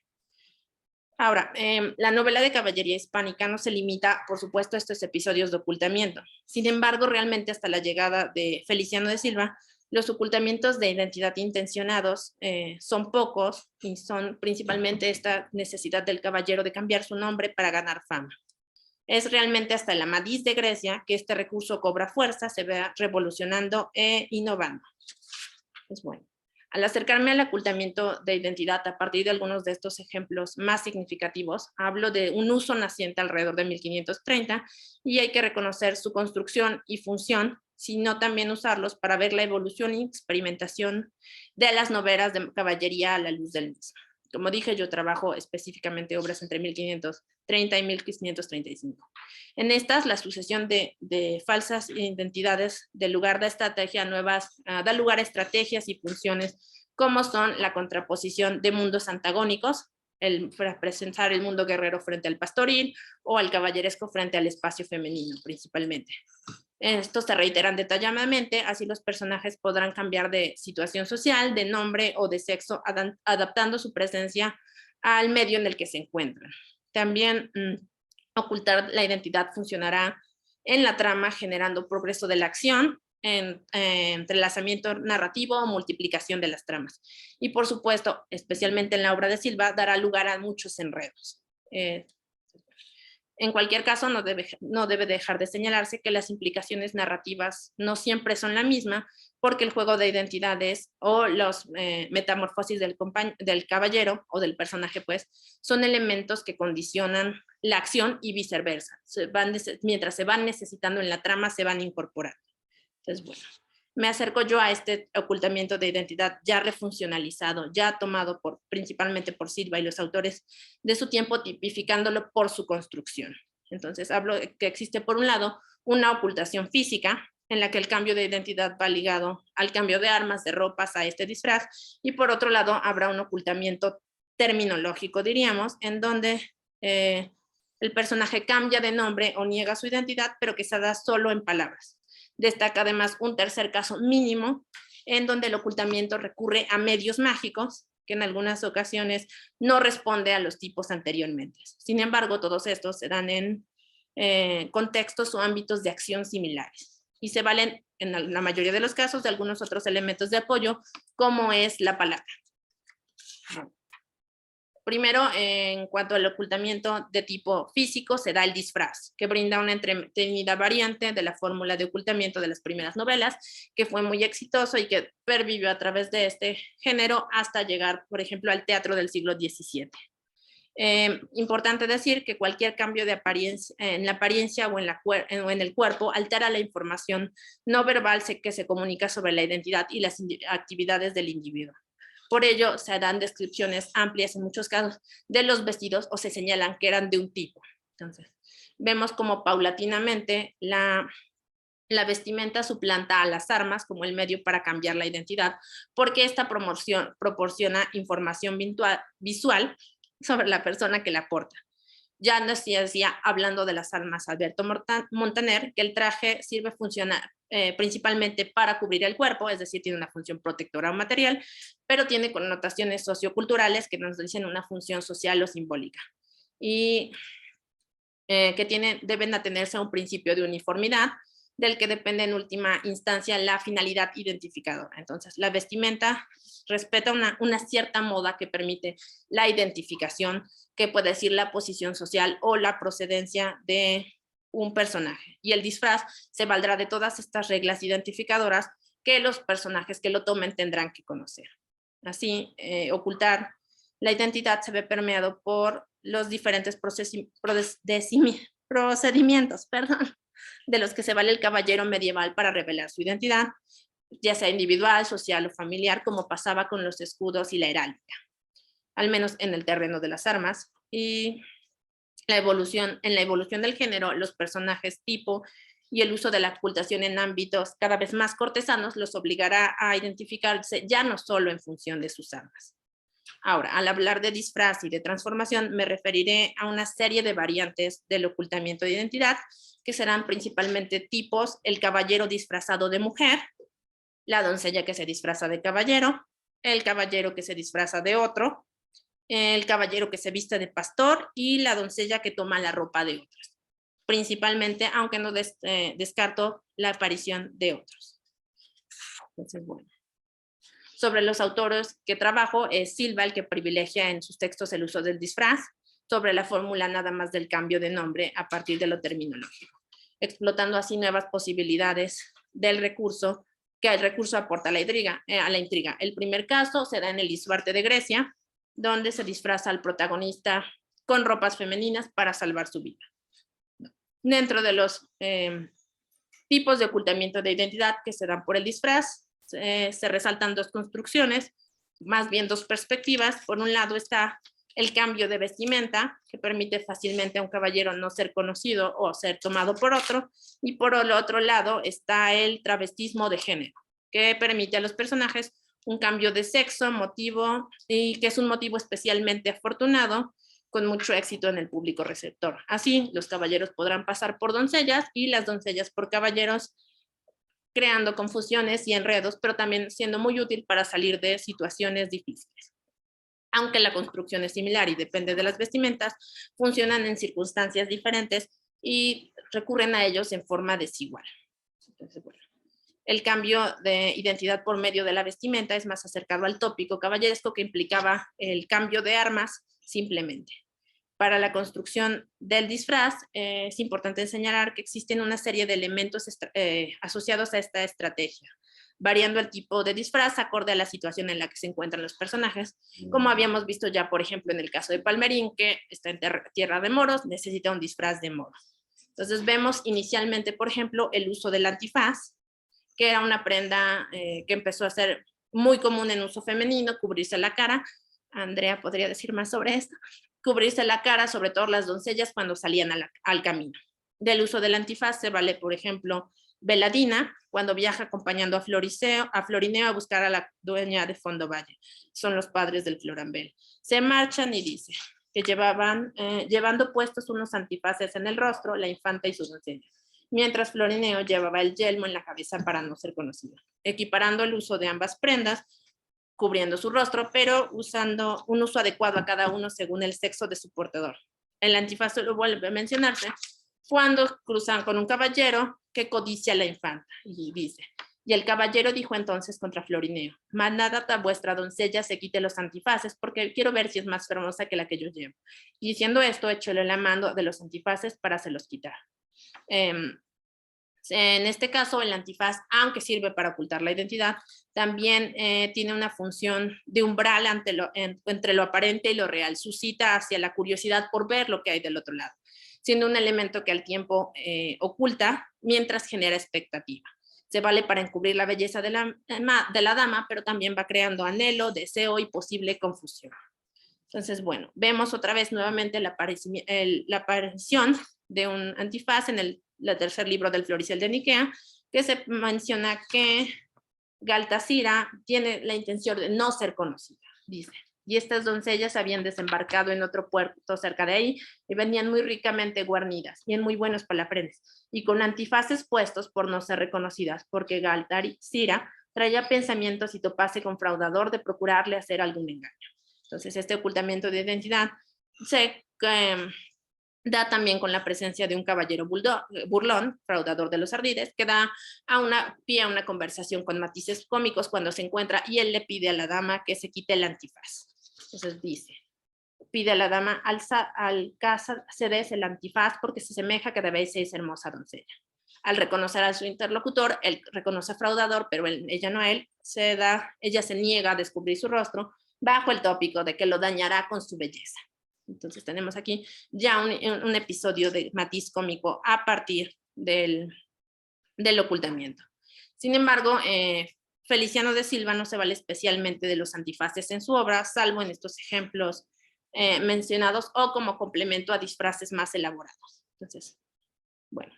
Ahora, la novela de caballería hispánica no se limita, por supuesto, a estos episodios de ocultamiento. Sin embargo, realmente hasta la llegada de Feliciano de Silva, los ocultamientos de identidad intencionados son pocos y son principalmente esta necesidad del caballero de cambiar su nombre para ganar fama. Es realmente hasta el Amadís de Grecia que este recurso cobra fuerza, se ve revolucionando e innovando. Es bueno. Al acercarme al ocultamiento de identidad a partir de algunos de estos ejemplos más significativos, hablo de un uso naciente alrededor de 1530 y hay que reconocer su construcción y función, sino también usarlos para ver la evolución y experimentación de las novelas de caballería a la luz del mismo. Como dije, yo trabajo específicamente obras entre 1530 y 1535. En estas, la sucesión de falsas identidades da lugar a estrategias y funciones como son la contraposición de mundos antagónicos, el representar el mundo guerrero frente al pastoril o al caballeresco frente al espacio femenino principalmente. Estos se reiteran detalladamente, así los personajes podrán cambiar de situación social, de nombre o de sexo, adaptando su presencia al medio en el que se encuentran. También ocultar la identidad funcionará en la trama generando progreso de la acción, entrelazamiento narrativo o multiplicación de las tramas. Y por supuesto, especialmente en la obra de Silva, dará lugar a muchos enredos. En cualquier caso, no debe dejar de señalarse que las implicaciones narrativas no siempre son la misma, porque el juego de identidades o los metamorfosis del caballero o del personaje, pues, son elementos que condicionan la acción y viceversa. Mientras se van necesitando en la trama, se van incorporando. Entonces, bueno, me acerco yo a este ocultamiento de identidad ya refuncionalizado, ya tomado principalmente por Silva y los autores de su tiempo, tipificándolo por su construcción. Entonces, hablo de que existe, por un lado, una ocultación física, en la que el cambio de identidad va ligado al cambio de armas, de ropas, a este disfraz, y por otro lado, habrá un ocultamiento terminológico, diríamos, en donde el personaje cambia de nombre o niega su identidad, pero que se da solo en palabras. Destaca además un tercer caso mínimo, en donde el ocultamiento recurre a medios mágicos, que en algunas ocasiones no responde a los tipos anteriormente. Sin embargo, todos estos se dan en contextos o ámbitos de acción similares y se valen en la mayoría de los casos de algunos otros elementos de apoyo, como es la palabra. Primero, en cuanto al ocultamiento de tipo físico, se da el disfraz, que brinda una entretenida variante de la fórmula de ocultamiento de las primeras novelas, que fue muy exitoso y que pervivió a través de este género hasta llegar, por ejemplo, al teatro del siglo XVII. Importante decir que cualquier cambio de apariencia, en la apariencia o en el cuerpo altera la información no verbal que se comunica sobre la identidad y las actividades del individuo. Por ello, se dan descripciones amplias en muchos casos de los vestidos o se señalan que eran de un tipo. Entonces, vemos como paulatinamente la vestimenta suplanta a las armas como el medio para cambiar la identidad, porque esta proporciona información visual sobre la persona que la porta. Ya nos decía, hablando de las armas, Alberto Montaner, que el traje sirve funcionar principalmente para cubrir el cuerpo, es decir, tiene una función protectora o material, pero tiene connotaciones socioculturales que nos dicen una función social o simbólica. Y que deben atenerse a un principio de uniformidad, del que depende en última instancia la finalidad identificadora. Entonces, la vestimenta respeta una cierta moda que permite la identificación, que puede decir la posición social o la procedencia de un personaje. Y el disfraz se valdrá de todas estas reglas identificadoras que los personajes que lo tomen tendrán que conocer. Así, ocultar la identidad se ve permeado por los diferentes procedimientos, de los que se vale el caballero medieval para revelar su identidad, ya sea individual, social o familiar, como pasaba con los escudos y la heráldica, al menos en el terreno de las armas. Y en la evolución del género, los personajes tipo y el uso de la ocultación en ámbitos cada vez más cortesanos los obligará a identificarse ya no solo en función de sus armas. Ahora, al hablar de disfraz y de transformación, me referiré a una serie de variantes del ocultamiento de identidad, que serán principalmente tipos: el caballero disfrazado de mujer, la doncella que se disfraza de caballero, el caballero que se disfraza de otro, el caballero que se viste de pastor y la doncella que toma la ropa de otros. Principalmente, aunque no descarto la aparición de otros. Entonces, bueno. Sobre los autores que trabajo, es Silva el que privilegia en sus textos el uso del disfraz, sobre la fórmula nada más del cambio de nombre a partir de lo terminológico, explotando así nuevas posibilidades del recurso, que el recurso aporta a la intriga. El primer caso se da en el Isuarte de Grecia, donde se disfraza al protagonista con ropas femeninas para salvar su vida. Dentro de los tipos de ocultamiento de identidad que se dan por el disfraz, se resaltan dos construcciones, más bien dos perspectivas. Por un lado está el cambio de vestimenta, que permite fácilmente a un caballero no ser conocido o ser tomado por otro, y por el otro lado está el travestismo de género, que permite a los personajes un cambio de sexo, motivo, y que es un motivo especialmente afortunado, con mucho éxito en el público receptor. Así, los caballeros podrán pasar por doncellas y las doncellas por caballeros, creando confusiones y enredos, pero también siendo muy útil para salir de situaciones difíciles. aunque la construcción es similar y depende de las vestimentas, funcionan en circunstancias diferentes y recurren a ellos en forma desigual. Entonces, bueno, el cambio de identidad por medio de la vestimenta es más acercado al tópico caballeresco que implicaba el cambio de armas simplemente. Para la construcción del disfraz, es importante señalar que existen una serie de elementos asociados a esta estrategia, variando el tipo de disfraz acorde a la situación en la que se encuentran los personajes, como habíamos visto ya, por ejemplo, en el caso de Palmerín, que está en tierra de moros, necesita un disfraz de moro. Entonces vemos inicialmente, por ejemplo, el uso del antifaz, que era una prenda que empezó a ser muy común en uso femenino, cubrirse la cara. Andrea podría decir más sobre esto. Cubrirse la cara, sobre todo las doncellas cuando salían al camino. Del uso del antifaz se vale, por ejemplo, Veladina, cuando viaja acompañando a Florineo a buscar a la dueña de Fondo Valle. Son los padres del Florambel. Se marchan y dice que llevando puestos unos antifaces en el rostro, la infanta y sus doncellas, mientras Florineo llevaba el yelmo en la cabeza para no ser conocido, equiparando el uso de ambas prendas, cubriendo su rostro, pero usando un uso adecuado a cada uno según el sexo de su portador. El antifaz lo vuelve a mencionarse cuando cruzan con un caballero que codicia a la infanta y dice: y el caballero dijo entonces contra Florineo: mandad a vuestra doncella se quite los antifaces, porque quiero ver si es más hermosa que la que yo llevo. Y diciendo esto, echóle la mano de los antifaces para se los quitar. En este caso, el antifaz, aunque sirve para ocultar la identidad, también tiene una función de umbral entre lo aparente y lo real. Suscita hacia la curiosidad por ver lo que hay del otro lado, siendo un elemento que al tiempo oculta mientras genera expectativa. Se vale para encubrir la belleza de la dama, pero también va creando anhelo, deseo y posible confusión. Entonces, bueno, vemos otra vez nuevamente la aparición de un antifaz en el tercer libro del Floriciel de Nikea, que se menciona que Galtasira tiene la intención de no ser conocida, dice. Y estas doncellas habían desembarcado en otro puerto cerca de ahí y venían muy ricamente guarnidas y en muy buenos palafrenes, y con antifaces puestos por no ser reconocidas, porque Galtasira traía pensamientos y topase con fraudador de procurarle hacer algún engaño. Entonces, este ocultamiento de identidad se da también con la presencia de un caballero burlón, fraudador de los ardides, que da pie a una conversación con matices cómicos cuando se encuentra y él le pide a la dama que se quite el antifaz. Entonces dice, pide a la dama: cedes el antifaz porque se semeja que debéis ser hermosa doncella. Al reconocer a su interlocutor, él reconoce fraudador, pero ella no a él, ella se niega a descubrir su rostro bajo el tópico de que lo dañará con su belleza. Entonces tenemos aquí ya un episodio de matiz cómico a partir del ocultamiento. Sin embargo, Feliciano de Silva no se vale especialmente de los antifaces en su obra, salvo en estos ejemplos mencionados o como complemento a disfraces más elaborados. Entonces, bueno,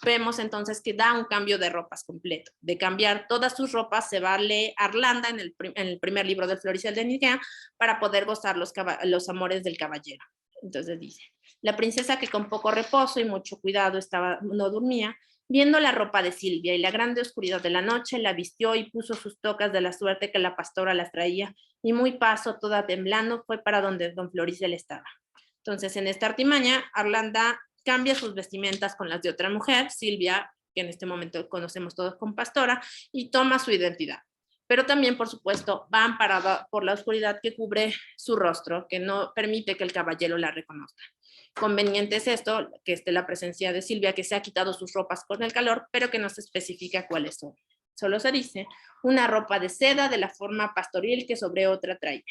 vemos entonces que da un cambio de ropas completo. De cambiar todas sus ropas se vale Arlanda en el primer libro del Floriciel de Nikea para poder gozar los amores del caballero. Entonces dice: la princesa, que con poco reposo y mucho cuidado no dormía, viendo la ropa de Silvia y la grande oscuridad de la noche, la vistió y puso sus tocas de la suerte que la pastora las traía, y muy paso, toda temblando, fue para donde don Floriciel estaba. Entonces, en esta artimaña, Arlanda cambia sus vestimentas con las de otra mujer, Silvia, que en este momento conocemos todos como pastora, y toma su identidad. Pero también, por supuesto, va amparada por la oscuridad que cubre su rostro, que no permite que el caballero la reconozca. Conveniente es esto, que esté la presencia de Silvia, que se ha quitado sus ropas con el calor, pero que no se especifica cuáles son. Solo se dice una ropa de seda de la forma pastoril que sobre otra traía.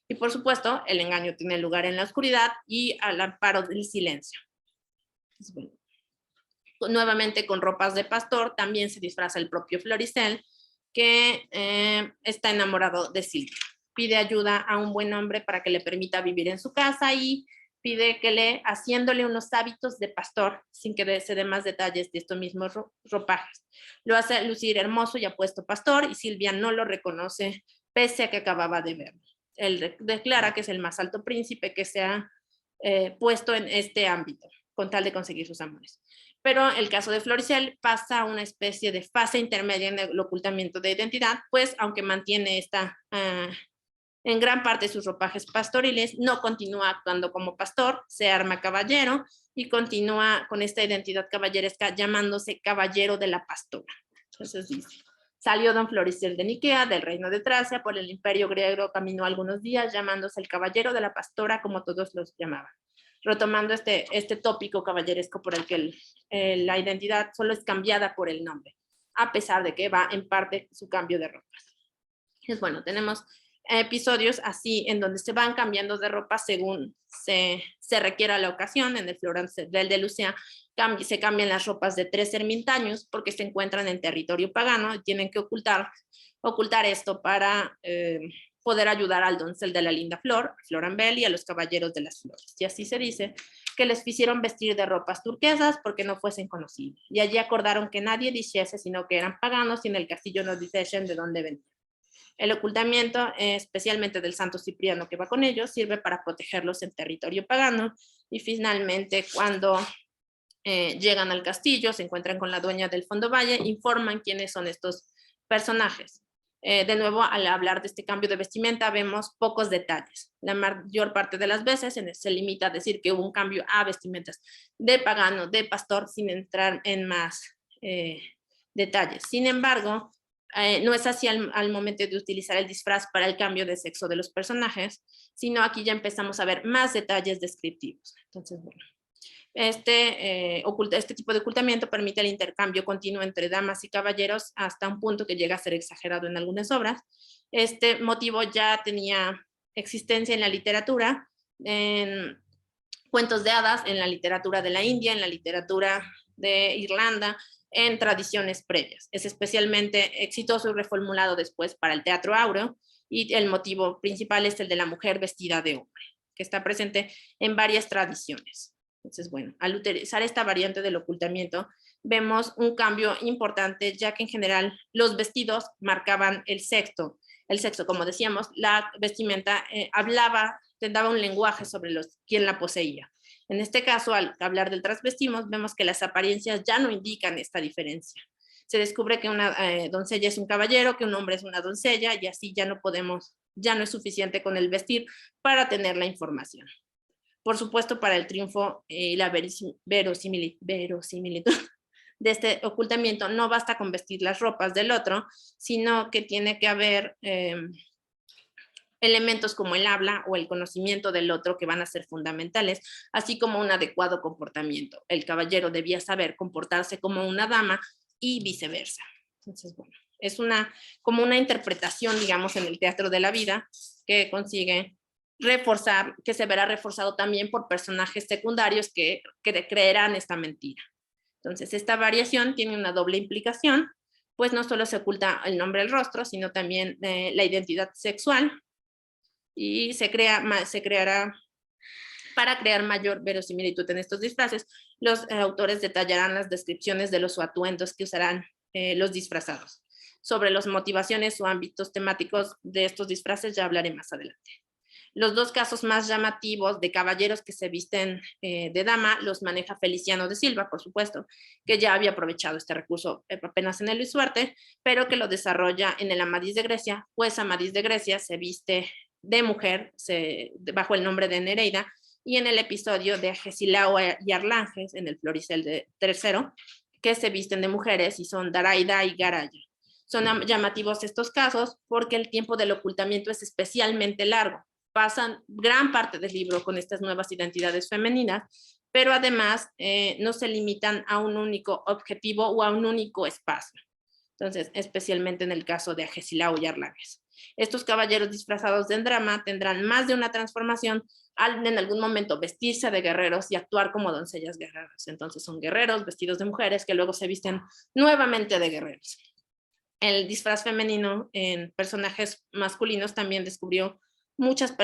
Y por supuesto, el engaño tiene lugar en la oscuridad y al amparo del silencio. Bueno, nuevamente con ropas de pastor también se disfraza el propio Floriciel, que está enamorado de Silvia. Pide ayuda a un buen hombre para que le permita vivir en su casa y pide que haciéndole unos hábitos de pastor, sin que se dé más detalles de estos mismos ropajes. Lo hace lucir hermoso y apuesto pastor, y Silvia no lo reconoce pese a que acababa de verlo. Él declara que es el más alto príncipe que se ha puesto en este ámbito, con tal de conseguir sus amores. Pero el caso de Floriciel pasa a una especie de fase intermedia en el ocultamiento de identidad, pues aunque mantiene esta en gran parte sus ropajes pastoriles, no continúa actuando como pastor, se arma caballero y continúa con esta identidad caballeresca llamándose caballero de la pastora. Entonces dice, salió don Florisel de Niquea, del reino de Tracia, por el imperio griego caminó algunos días llamándose el caballero de la pastora, como todos los llamaban. Retomando este tópico caballeresco por el que la identidad solo es cambiada por el nombre, a pesar de que va en parte su cambio de ropas. Es bueno, tenemos episodios así en donde se van cambiando de ropa según se requiera la ocasión. En el Florence de Lucea se cambian las ropas de 3 ermitaños porque se encuentran en territorio pagano y tienen que ocultar esto para poder ayudar al doncel de la linda flor, Florambel, y a los caballeros de las flores. Y así se dice que les hicieron vestir de ropas turquesas porque no fuesen conocidos. Y allí acordaron que nadie dijese sino que eran paganos y en el castillo no dijesen de dónde venían. El ocultamiento, especialmente del santo Cipriano que va con ellos, sirve para protegerlos en territorio pagano y finalmente cuando llegan al castillo, se encuentran con la dueña del Fondo Valle, informan quiénes son estos personajes. De nuevo, al hablar de este cambio de vestimenta, vemos pocos detalles. La mayor parte de las veces se limita a decir que hubo un cambio a vestimentas de pagano, de pastor, sin entrar en más detalles. Sin embargo, no es así al momento de utilizar el disfraz para el cambio de sexo de los personajes, sino aquí ya empezamos a ver más detalles descriptivos. Entonces, bueno, este tipo de ocultamiento permite el intercambio continuo entre damas y caballeros hasta un punto que llega a ser exagerado en algunas obras. Este motivo ya tenía existencia en la literatura, en cuentos de hadas, en la literatura de la India, en la literatura de Irlanda, en tradiciones previas. Es especialmente exitoso y reformulado después para el teatro áureo, y el motivo principal es el de la mujer vestida de hombre, que está presente en varias tradiciones. Entonces, bueno, al utilizar esta variante del ocultamiento, vemos un cambio importante, ya que en general los vestidos marcaban el sexo, como decíamos, la vestimenta daba un lenguaje sobre quién la poseía. En este caso, al hablar del transvestismo, vemos que las apariencias ya no indican esta diferencia. Se descubre que una doncella es un caballero, que un hombre es una doncella, y así ya no es suficiente con el vestir para tener la información. Por supuesto, para el triunfo y la verosimilitud de este ocultamiento, no basta con vestir las ropas del otro, sino que tiene que haber elementos como el habla o el conocimiento del otro que van a ser fundamentales, así como un adecuado comportamiento. El caballero debía saber comportarse como una dama y viceversa. Entonces, bueno, es como una interpretación, digamos, en el teatro de la vida que consigue reforzar, que se verá reforzado también por personajes secundarios que creerán esta mentira. Entonces, esta variación tiene una doble implicación, pues no solo se oculta el nombre del rostro, sino también la identidad sexual, y se creará para crear mayor verosimilitud en estos disfraces. Los autores detallarán las descripciones de los atuendos que usarán los disfrazados. Sobre las motivaciones o ámbitos temáticos de estos disfraces ya hablaré más adelante. Los 2 casos más llamativos de caballeros que se visten de dama los maneja Feliciano de Silva, por supuesto, que ya había aprovechado este recurso apenas en el Lisuarte, pero que lo desarrolla en el Amadís de Grecia, pues Amadís de Grecia se viste de mujer bajo el nombre de Nereida, y en el episodio de Agesilao y Arlanges, en el Floricel de III, que se visten de mujeres y son Daraida y Garaya. Son llamativos estos casos porque el tiempo del ocultamiento es especialmente largo. Pasan gran parte del libro con estas nuevas identidades femeninas, pero además no se limitan a un único objetivo o a un único espacio. Entonces, especialmente en el caso de Agesilao y Arlanges. Estos caballeros disfrazados de drama tendrán más de una transformación al en algún momento vestirse de guerreros y actuar como doncellas guerreras. Entonces son guerreros vestidos de mujeres que luego se visten nuevamente de guerreros. El disfraz femenino en personajes masculinos también descubrió muchas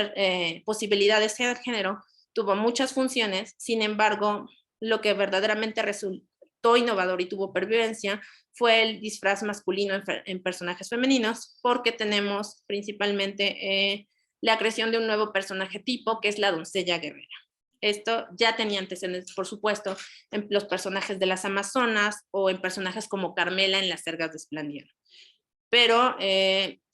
posibilidades de género, tuvo muchas funciones. Sin embargo, lo que verdaderamente resultó innovador y tuvo pervivencia fue el disfraz masculino en personajes femeninos, porque tenemos principalmente la creación de un nuevo personaje tipo, que es la doncella guerrera. Esto ya tenía antecedentes, por supuesto, en los personajes de las Amazonas o en personajes como Carmela en las Sergas de Esplandián. Pero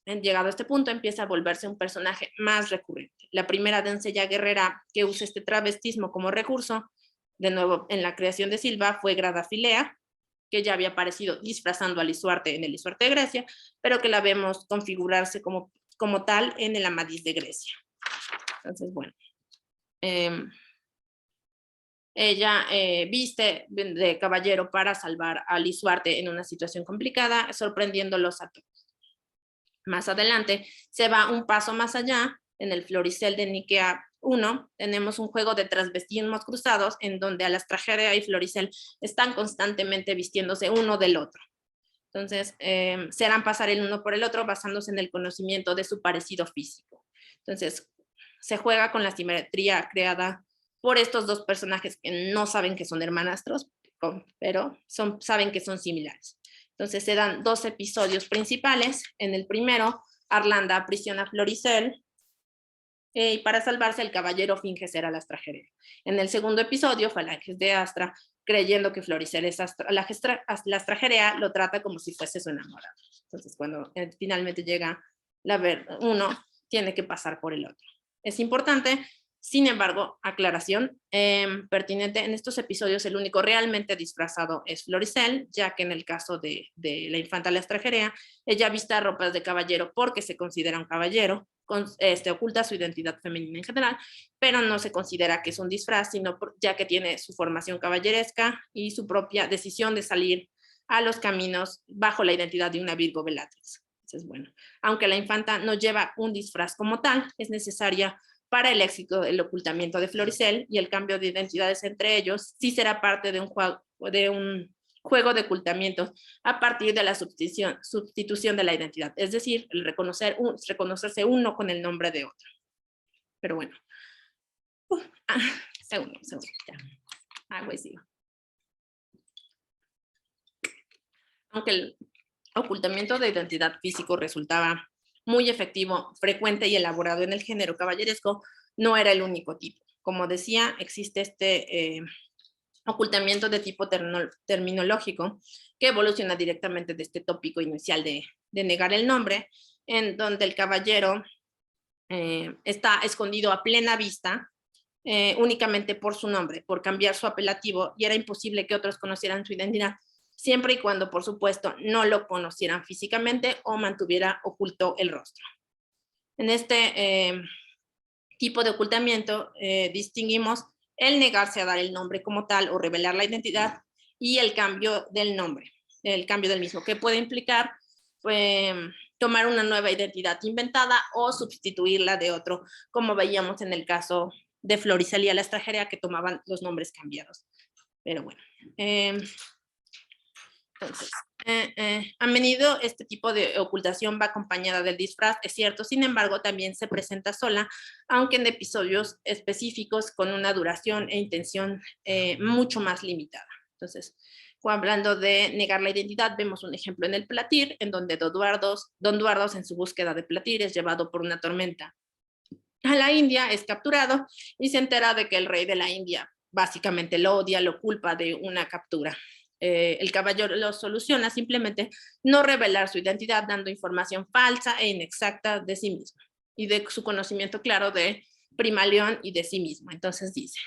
llegado a este punto, empieza a volverse un personaje más recurrente. La primera doncella guerrera que usa este travestismo como recurso, de nuevo en la creación de Silva, fue Gradafilea, que ya había aparecido disfrazando a Lisuarte en el Lisuarte de Grecia, pero que la vemos configurarse como tal en el Amadís de Grecia. Entonces, bueno, ella viste de caballero para salvar a Lisuarte en una situación complicada, sorprendiéndolos a todos. Más adelante se va un paso más allá. En el Floricel de Nikea 1 tenemos un juego de transvestismos cruzados en donde Alastragerea y Floricel están constantemente vistiéndose uno del otro. Entonces, se harán pasar el uno por el otro basándose en el conocimiento de su parecido físico. Entonces, se juega con la simetría creada por estos dos personajes que no saben que son hermanastros, pero saben que son similares. Entonces, se dan 2 episodios principales. En el primero, Arlanda aprisiona a Floricel y para salvarse el caballero finge ser Alastragerea. En el segundo episodio, Falanges de Astra, creyendo que Floricel es Alastragerea, lo trata como si fuese su enamorado. Entonces, cuando finalmente llega uno, tiene que pasar por el otro. Es importante, sin embargo, aclaración pertinente, en estos episodios el único realmente disfrazado es Floricel, ya que en el caso de la infanta Alastragerea, ella viste ropas de caballero porque se considera un caballero, oculta su identidad femenina en general, pero no se considera que es un disfraz, sino ya que tiene su formación caballeresca y su propia decisión de salir a los caminos bajo la identidad de una Virgo Bellatrix. Entonces, bueno, aunque la infanta no lleva un disfraz como tal, es necesaria para el éxito del ocultamiento de Floricel, y el cambio de identidades entre ellos sí será parte de un juego de ocultamiento a partir de la sustitución de la identidad, es decir, el reconocerse uno con el nombre de otro. Pero bueno, segundo, ya. Pues sigo. Aunque el ocultamiento de identidad físico resultaba muy efectivo, frecuente y elaborado en el género caballeresco, no era el único tipo. Como decía, existe este ocultamiento de tipo terminológico que evoluciona directamente de este tópico inicial de negar el nombre, en donde el caballero está escondido a plena vista únicamente por su nombre, por cambiar su apelativo, y era imposible que otros conocieran su identidad, siempre y cuando, por supuesto, no lo conocieran físicamente o mantuviera oculto el rostro. En este tipo de ocultamiento distinguimos el negarse a dar el nombre como tal o revelar la identidad, y el cambio del nombre, el cambio del mismo, que puede implicar tomar una nueva identidad inventada o sustituirla de otro, como veíamos en el caso de Floricel y Alastragerea, que tomaban los nombres cambiados. Pero bueno, entonces, a menudo este tipo de ocultación va acompañada del disfraz, es cierto, sin embargo también se presenta sola, aunque en episodios específicos con una duración e intención mucho más limitada. Entonces, hablando de negar la identidad, vemos un ejemplo en el Platir, en donde Don Duardos en su búsqueda de Platir es llevado por una tormenta a la India, es capturado y se entera de que el rey de la India básicamente lo odia, lo culpa de una captura. El caballero lo soluciona simplemente no revelar su identidad, dando información falsa e inexacta de sí mismo y de su conocimiento claro de Primalión y de sí mismo. Entonces dice: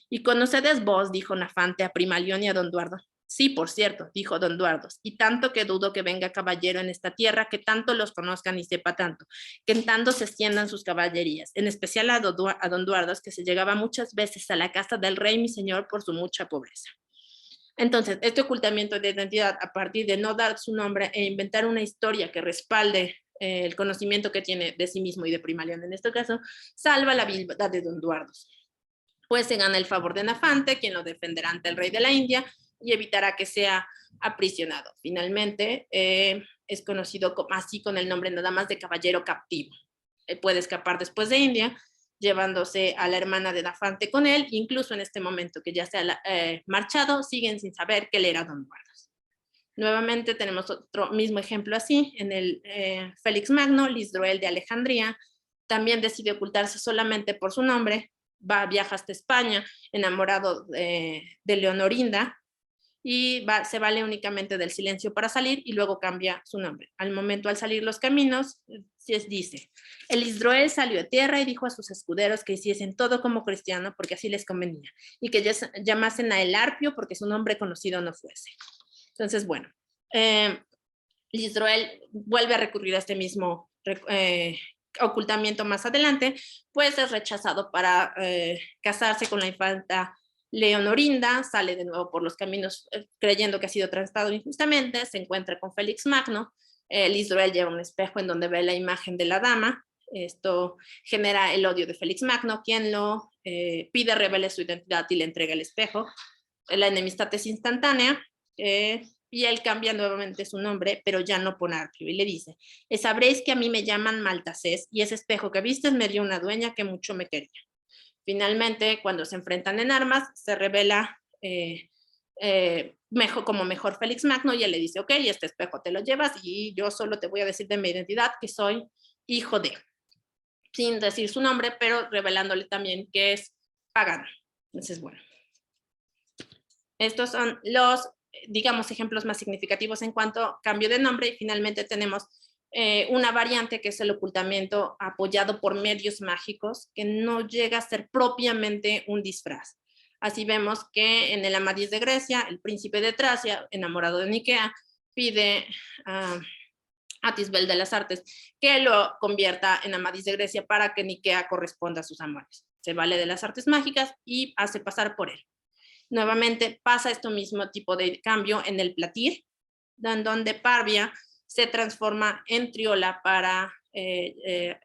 ¿y conocedes vos, dijo Nafante, a Primalión y a Don Duardo? Sí, por cierto, dijo Don Duardos, y tanto que dudo que venga caballero en esta tierra, que tanto los conozcan y sepa tanto, que en tanto se extiendan sus caballerías, en especial a Don Duardos, que se llegaba muchas veces a la casa del rey mi señor por su mucha pobreza. Entonces, este ocultamiento de identidad a partir de no dar su nombre e inventar una historia que respalde el conocimiento que tiene de sí mismo y de Primalión en este caso, salva la vida de Don Duardos. Pues se gana el favor de Nafante, quien lo defenderá ante el rey de la India y evitará que sea aprisionado. Finalmente, es conocido así con el nombre nada más de caballero captivo. Puede escapar después de India, llevándose a la hermana de Nafante con él, incluso en este momento que ya se ha marchado, siguen sin saber que él era Don Duardos. Nuevamente tenemos otro mismo ejemplo así, en el Félix Magno, Lisdroel de Alejandría, también decide ocultarse solamente por su nombre, viaja hasta España, enamorado de Leonorinda, y se vale únicamente del silencio para salir y luego cambia su nombre. Al momento, al salir los caminos, dice, el Isdroel salió de tierra y dijo a sus escuderos que hiciesen todo como cristiano porque así les convenía y que llamasen a el Arpio porque su nombre conocido no fuese. Entonces, bueno, Isdroel vuelve a recurrir a este mismo ocultamiento más adelante, pues es rechazado para casarse con la infanta Leonorinda, sale de nuevo por los caminos creyendo que ha sido tratado injustamente, se encuentra con Félix Magno, Isdroel lleva un espejo en donde ve la imagen de la dama, esto genera el odio de Félix Magno, quien lo pide revele su identidad y le entrega el espejo, la enemistad es instantánea, y él cambia nuevamente su nombre, pero ya no por Arpio, y le dice, sabréis que a mí me llaman Maltasés, y ese espejo que vistes me dio una dueña que mucho me quería. Finalmente, cuando se enfrentan en armas, se revela como mejor Félix Magno, y él le dice, ok, este espejo te lo llevas, y yo solo te voy a decir de mi identidad que soy hijo de, sin decir su nombre, pero revelándole también que es pagano. Entonces, bueno. Estos son los, digamos, ejemplos más significativos en cuanto a cambio de nombre, y finalmente tenemos una variante que es el ocultamiento apoyado por medios mágicos, que no llega a ser propiamente un disfraz. Así vemos que en el Amadís de Grecia, el príncipe de Tracia, enamorado de Nikea, pide a Tisbel de las Artes que lo convierta en Amadís de Grecia para que Nikea corresponda a sus amores. Se vale de las artes mágicas y hace pasar por él. Nuevamente pasa este mismo tipo de cambio en el Platir, donde Parvia se transforma en Triola para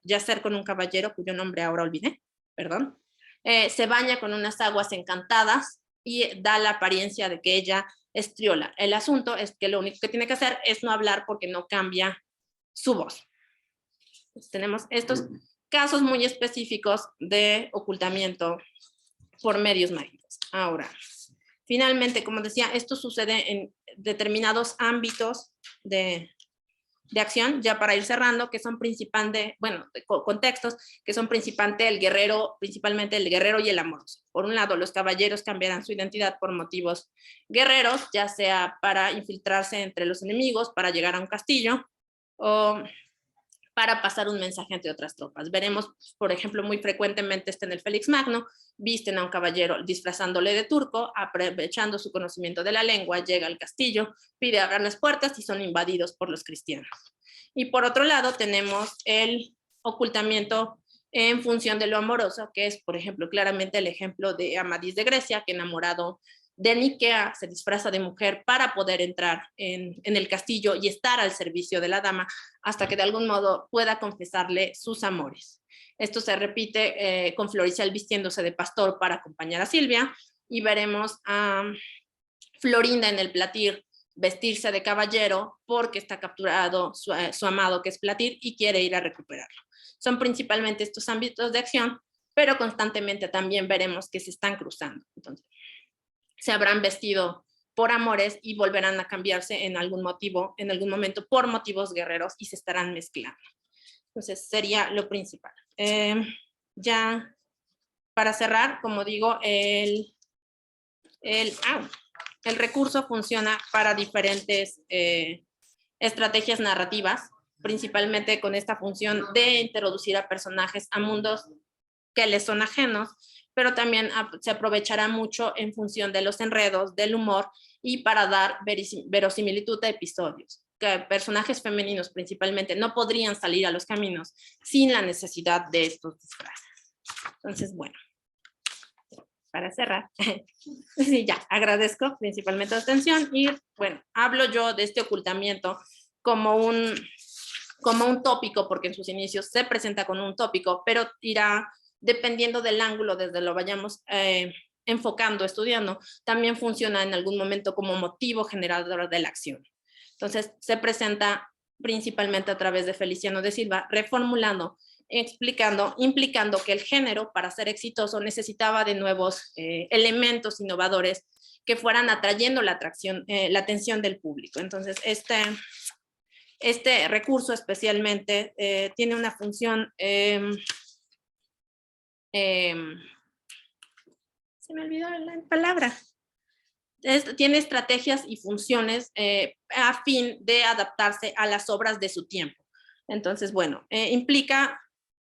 yacer con un caballero cuyo nombre ahora olvidé, perdón. Se baña con unas aguas encantadas y da la apariencia de que ella es Triola. El asunto es que lo único que tiene que hacer es no hablar porque no cambia su voz. Entonces, tenemos estos casos muy específicos de ocultamiento por medios mágicos. Ahora, finalmente, como decía, esto sucede en determinados ámbitos de acción, ya para ir cerrando, que son principalmente, bueno, contextos, que son principalmente el guerrero y el amoroso. Por un lado, los caballeros cambiarán su identidad por motivos guerreros, ya sea para infiltrarse entre los enemigos, para llegar a un castillo, o para pasar un mensaje ante otras tropas. Veremos, por ejemplo, muy frecuentemente en el Félix Magno, visten a un caballero disfrazándole de turco, aprovechando su conocimiento de la lengua, llega al castillo, pide abrir las puertas y son invadidos por los cristianos. Y por otro lado tenemos el ocultamiento en función de lo amoroso, que es, por ejemplo, claramente el ejemplo de Amadís de Grecia, que enamorado de Nikea se disfraza de mujer para poder entrar en el castillo y estar al servicio de la dama hasta que de algún modo pueda confesarle sus amores. Esto se repite con Floricial vistiéndose de pastor para acompañar a Silvia, y veremos a Florinda en el Platir vestirse de caballero porque está capturado su amado, que es Platir, y quiere ir a recuperarlo. Son principalmente estos ámbitos de acción, pero constantemente también veremos que se están cruzando. Entonces, se habrán vestido por amores y volverán a cambiarse en algún momento por motivos guerreros, y se estarán mezclando. Entonces sería lo principal. Ya para cerrar, como digo, el recurso funciona para diferentes estrategias narrativas, principalmente con esta función de introducir a personajes a mundos que les son ajenos, pero también se aprovechará mucho en función de los enredos, del humor, y para dar verosimilitud a episodios, que personajes femeninos principalmente no podrían salir a los caminos sin la necesidad de estos disfraces. Entonces, bueno, para cerrar, sí, ya, agradezco principalmente la atención, y bueno, hablo yo de este ocultamiento como un tópico, porque en sus inicios se presenta con un tópico, pero irá, dependiendo del ángulo desde lo vayamos enfocando, estudiando, también funciona en algún momento como motivo generador de la acción. Entonces, se presenta principalmente a través de Feliciano de Silva, reformulando, implicando que el género, para ser exitoso, necesitaba de nuevos elementos innovadores que fueran atrayendo la atención del público. Entonces, este recurso especialmente tiene una función, se me olvidó la palabra, tiene estrategias y funciones a fin de adaptarse a las obras de su tiempo. Entonces, bueno,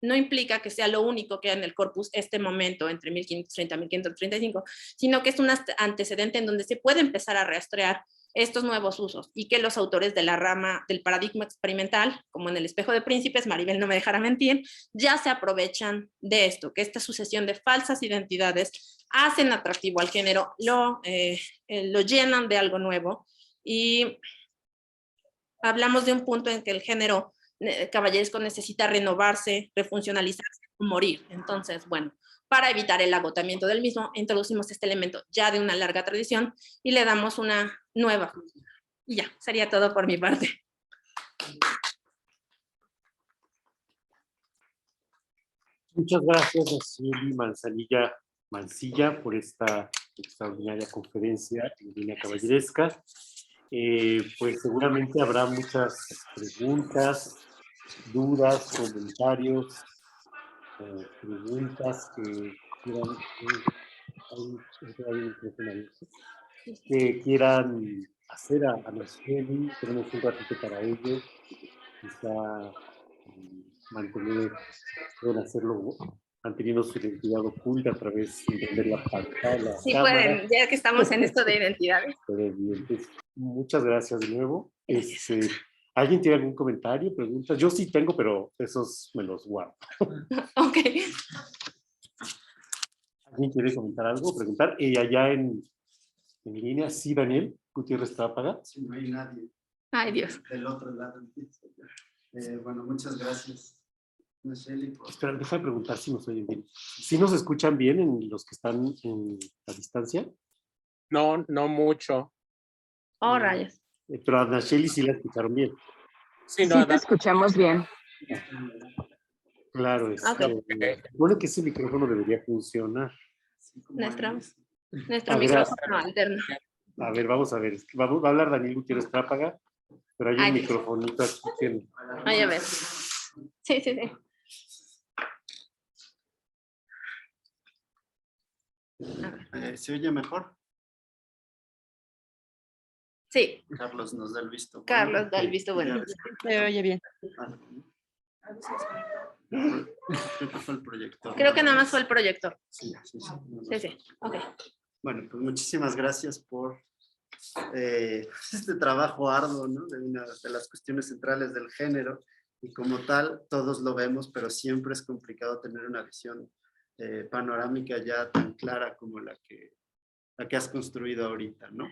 no implica que sea lo único que hay en el corpus este momento entre 1530 y 1535, sino que es un antecedente en donde se puede empezar a rastrear estos nuevos usos y que los autores de la rama del paradigma experimental, como en El espejo de príncipes, Maribel no me dejará mentir, ya se aprovechan de esto, que esta sucesión de falsas identidades hacen atractivo al género, lo llenan de algo nuevo y hablamos de un punto en que el género caballeresco necesita renovarse, refuncionalizarse, morir. Entonces, bueno, para evitar el agotamiento del mismo, introducimos este elemento ya de una larga tradición y le damos una nueva función. Y ya, sería todo por mi parte. Muchas gracias, Nacieli Mancilla, por esta extraordinaria conferencia en línea caballeresca. Pues seguramente habrá muchas preguntas, dudas, comentarios, preguntas que quieran hacer a Nacieli. Tenemos un ratito para ello. Quizá pueden hacerlo manteniendo su identidad oculta a través de entender la pantalla. Sí, pueden, ya que estamos en esto de identidades. Muchas gracias de nuevo. ¿Alguien tiene algún comentario, preguntas? Yo sí tengo, pero esos me los guardo. Ok. ¿Alguien quiere comentar algo, preguntar? Y allá en línea, sí, Daniel Gutiérrez Trápaga. Sí, no hay nadie. Ay, Dios. Del otro lado. Bueno, muchas gracias, Nacieli. Espera, deja de preguntar si nos oyen bien. ¿Sí nos escuchan bien en los que están en la distancia? No, no mucho. Oh, rayos. Pero a Nacieli sí la escucharon bien. Sí, no, Sí, te escuchamos bien. Claro, bueno, que ese micrófono debería funcionar. Nuestro A ver, micrófono alterno. A ver, vamos a ver. Va a hablar Daniel Gutiérrez Trápaga, pero hay un Ay, microfonito aquí que... Ay, a ver. Sí, sí, sí. ¿Se oye mejor? Sí, Carlos nos da el visto. Carlos da el visto bueno. Se oye bien. Creo que fue el proyector. Creo que nada más fue el proyector. Sí, sí, sí. Sí, sí. Ok. Bueno, pues muchísimas gracias por este trabajo arduo, ¿no? De una de las cuestiones centrales del género. Y como tal, todos lo vemos, pero siempre es complicado tener una visión panorámica ya tan clara como la que has construido ahorita, ¿no?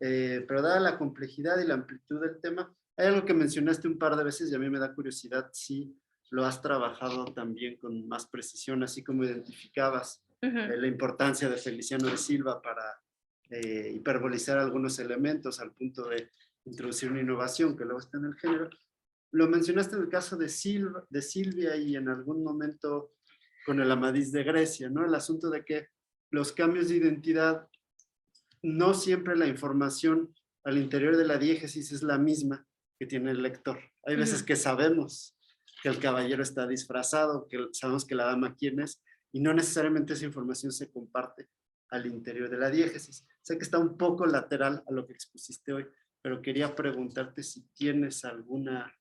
Pero dada la complejidad y la amplitud del tema, hay algo que mencionaste un par de veces y a mí me da curiosidad si lo has trabajado también con más precisión, así como identificabas la importancia de Feliciano de Silva para hiperbolizar algunos elementos al punto de introducir una innovación que luego está en el género. Lo mencionaste en el caso de Silvia y en algún momento con el Amadís de Grecia, ¿no? El asunto de que los cambios de identidad, no siempre la información al interior de la diégesis es la misma que tiene el lector. Hay veces que sabemos que el caballero está disfrazado, que sabemos que la dama quién es, y no necesariamente esa información se comparte al interior de la diégesis. Sé que está un poco lateral a lo que expusiste hoy, pero quería preguntarte si tienes alguna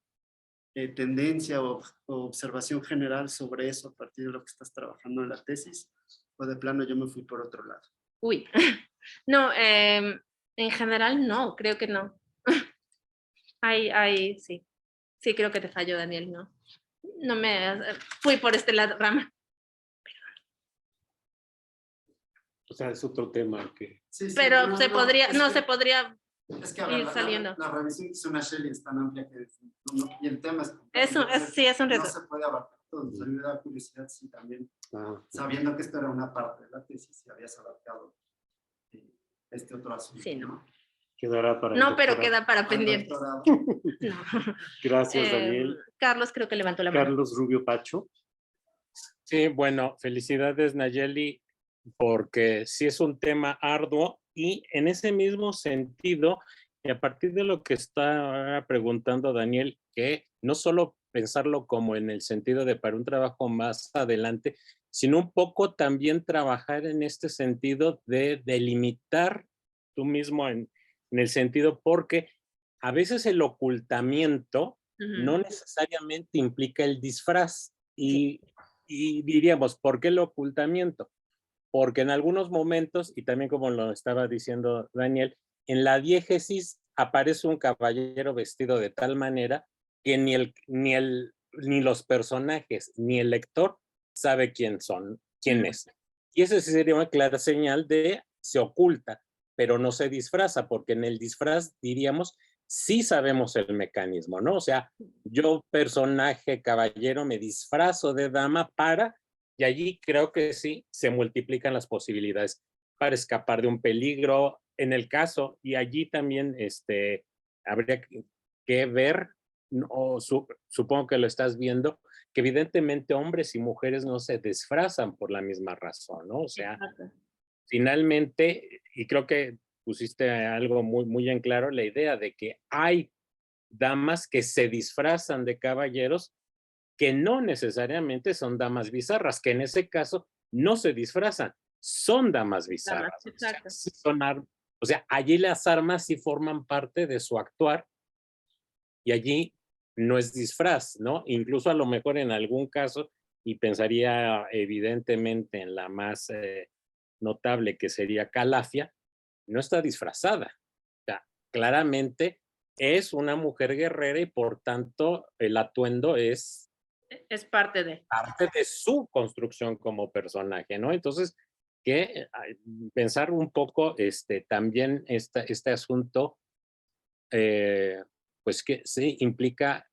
tendencia o observación general sobre eso a partir de lo que estás trabajando en la tesis, o de plano yo me fui por otro lado. Uy, no, en general no, creo que no. Sí. Sí, creo que te falló, Daniel, no. No me fui por este lado, rama. O sea, es otro tema que... Sí, sí, Pero se podría es que ir saliendo. La revisión que hizo una Shelley es tan amplia que y el tema es Sí, es un reto. no se puede abarcar todo. Entonces, a mí me da curiosidad si también, sabiendo que esto era una parte de la tesis, si habías abarcado este otro asunto. Sí, no. Quedará para No, pero queda para pendientes. No. Gracias, Daniel. Carlos creo que levantó la mano. Carlos Rubio Pacho. Sí, bueno, felicidades, Nayeli, porque sí es un tema arduo y en ese mismo sentido, y a partir de lo que está preguntando Daniel, que no solo pensarlo como en el sentido de para un trabajo más adelante, sino un poco también trabajar en este sentido de delimitar tú mismo en el sentido porque a veces el ocultamiento no necesariamente implica el disfraz. Y diríamos, ¿por qué el ocultamiento? Porque en algunos momentos, y también como lo estaba diciendo Daniel, en la diégesis aparece un caballero vestido de tal manera que ni los personajes ni el lector sabe quién es. Y esa sí sería una clara señal de se oculta, pero no se disfraza, porque en el disfraz diríamos sí sabemos el mecanismo, ¿no? O sea, yo personaje caballero me disfrazo de dama y allí creo que sí se multiplican las posibilidades para escapar de un peligro en el caso, y allí también habría que ver, o supongo que lo estás viendo, que evidentemente hombres y mujeres no se disfrazan por la misma razón, ¿no? O sea, Exacto. finalmente, y creo que pusiste algo muy, muy en claro, la idea de que hay damas que se disfrazan de caballeros que no necesariamente son damas bizarras, que en ese caso no se disfrazan, son damas bizarras. Exacto. O sea, allí las armas sí forman parte de su actuar y allí no es disfraz, ¿no? Incluso a lo mejor en algún caso, y pensaría evidentemente en la más notable que sería Calafia, no está disfrazada. O sea, claramente es una mujer guerrera y por tanto el atuendo es Es parte de. su construcción como personaje, ¿no? Entonces, pensar un poco también este asunto, pues que sí implica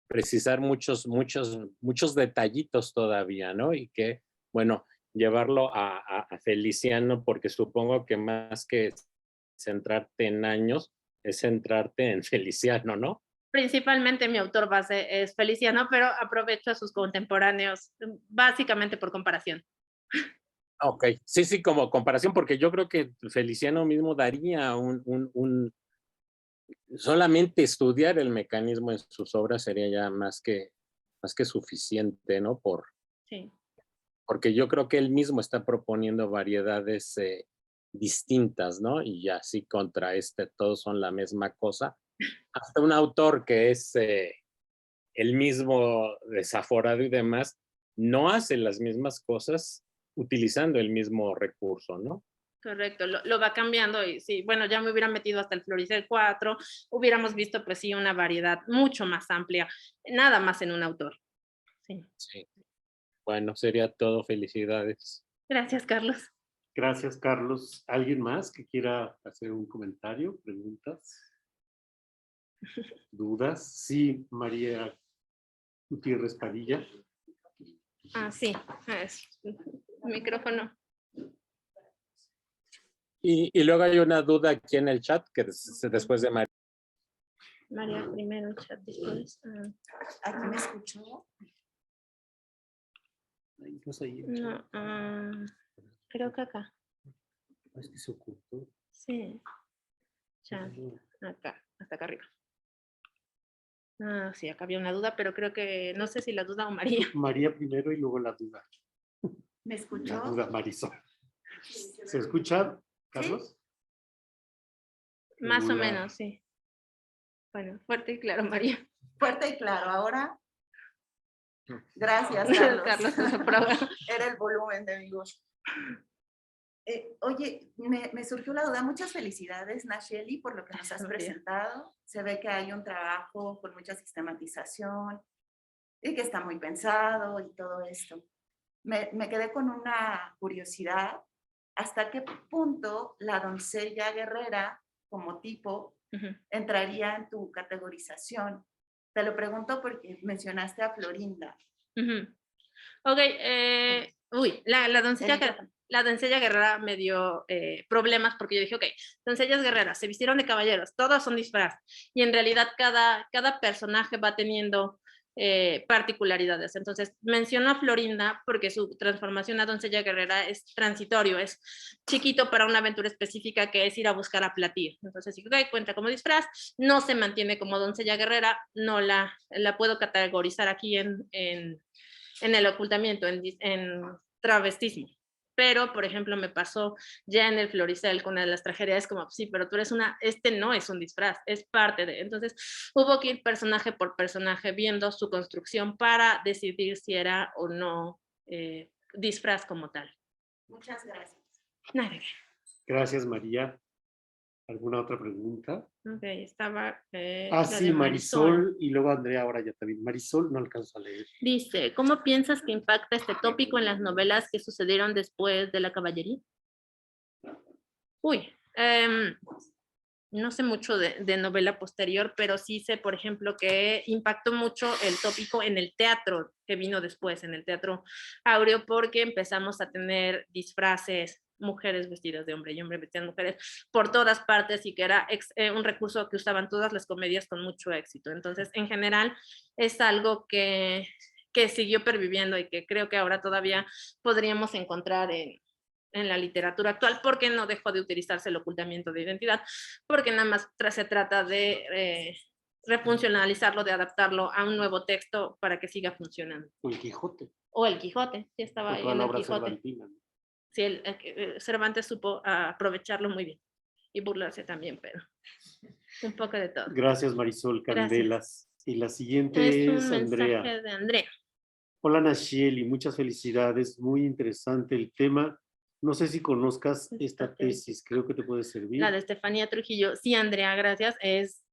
precisar muchos detallitos todavía, ¿no? Y que, bueno, llevarlo a Feliciano, porque supongo que más que centrarte en años, es centrarte en Feliciano, ¿no? Principalmente mi autor base es Feliciano, pero aprovecho a sus contemporáneos, básicamente por comparación. Ok, sí, como comparación, porque yo creo que Feliciano mismo daría solamente estudiar el mecanismo en sus obras sería ya más que suficiente, ¿no? Sí. Porque yo creo que él mismo está proponiendo variedades distintas, ¿no? Y ya sí contra todos son la misma cosa. Hasta un autor que es el mismo desaforado y demás, no hace las mismas cosas utilizando el mismo recurso, ¿no? Correcto, lo va cambiando y sí, bueno, ya me hubiera metido hasta el Floricel 4, hubiéramos visto pues sí una variedad mucho más amplia, nada más en un autor. Sí. Sí. Bueno, sería todo. Felicidades. Gracias, Carlos. Gracias, Carlos. ¿Alguien más que quiera hacer un comentario, preguntas, dudas? Sí, María Gutiérrez Padilla. Sí, micrófono. Y luego hay una duda aquí en el chat que después de María. María primero, chat después. ¿Aquí me escuchó? No, creo que acá. Es que se ocultó. Sí. Chat, acá, hasta acá arriba. Sí, acá había una duda, pero creo que, no sé si la duda o María. María primero y luego la duda. ¿Me escuchó? La duda, Marisol. ¿Se escucha, Carlos? Más o menos, sí. Bueno, fuerte y claro, María. Fuerte y claro. Ahora, gracias, Carlos. Carlos, se aprueba. Era el volumen de mi voz. Oye, me surgió la duda. Muchas felicidades, Nacheli, por lo que nos has presentado. Se ve que hay un trabajo con mucha sistematización y que está muy pensado y todo esto. Me quedé con una curiosidad. ¿Hasta qué punto la doncella guerrera como tipo entraría en tu categorización? Te lo pregunto porque mencionaste a Florinda. Ok, la doncella guerrera me dio problemas porque yo dije, ok, doncellas guerreras, se vistieron de caballeros, todos son disfraz, y en realidad cada personaje va teniendo particularidades. Entonces, menciono a Florinda porque su transformación a doncella guerrera es transitorio, es chiquito para una aventura específica que es ir a buscar a Platir. Entonces, okay, cuenta como disfraz, no se mantiene como doncella guerrera, no la puedo categorizar aquí en el ocultamiento, en travestismo. pero por ejemplo me pasó ya en el Floricel con una de las tragedias, como sí, pero tú eres este no es un disfraz, es parte de, entonces hubo que ir personaje por personaje viendo su construcción para decidir si era o no disfraz como tal. Muchas gracias. Nada. Gracias, María. ¿Alguna otra pregunta? Ok, estaba Sí, de Marisol, y luego Andrea ahora ya también. Marisol, no alcanzo a leer. Dice, ¿cómo piensas que impacta este tópico en las novelas que sucedieron después de la caballería? Uy, no sé mucho de novela posterior, pero sí sé, por ejemplo, que impactó mucho el tópico en el teatro que vino después, en el teatro áureo, porque empezamos a tener disfraces, mujeres vestidas de hombre y hombres vestidas de mujeres por todas partes, y que era un recurso que usaban todas las comedias con mucho éxito. Entonces, en general, es algo que siguió perviviendo y que creo que ahora todavía podríamos encontrar en la literatura actual, porque no dejó de utilizarse el ocultamiento de identidad, porque nada más se trata de refuncionalizarlo, de adaptarlo a un nuevo texto para que siga funcionando. O el Quijote. O el Quijote, sí estaba O ahí toda en la el obra Quijote. cervantina, ¿no? Sí, Cervantes supo aprovecharlo muy bien y burlarse también, pero un poco de todo. Gracias, Marisol Candelas. Y la siguiente Es un es mensaje Andrea. de Andrea. Hola, Nashieli, muchas felicidades. Muy interesante el tema. No sé si conozcas esta tesis, creo que te puede servir. La de Estefanía Trujillo. Sí, Andrea, gracias. Es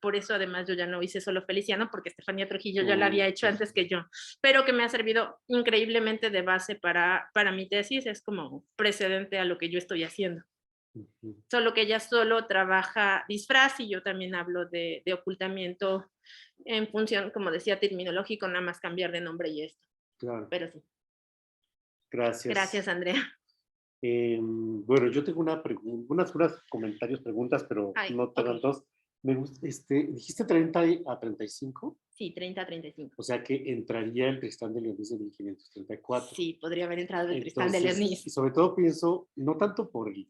por eso además yo ya no hice solo Feliciano, porque Estefanía Trujillo ya la había hecho antes que yo, pero que me ha servido increíblemente de base para mi tesis. Es como precedente a lo que yo estoy haciendo. Solo que ella solo trabaja disfraz y yo también hablo de ocultamiento en función, como decía, terminológico, nada más cambiar de nombre y esto. Claro. Pero sí. Gracias. Gracias, Andrea. Bueno, yo tengo una pregunta, unas comentarios, preguntas, pero no tantos. Me gusta, ¿dijiste 30 a 35? Sí, 30 a 35. O sea que entraría el Tristán de Leonís de 1534. Sí, podría haber entrado el Tristán de Leonís. Y sobre todo pienso, no tanto por el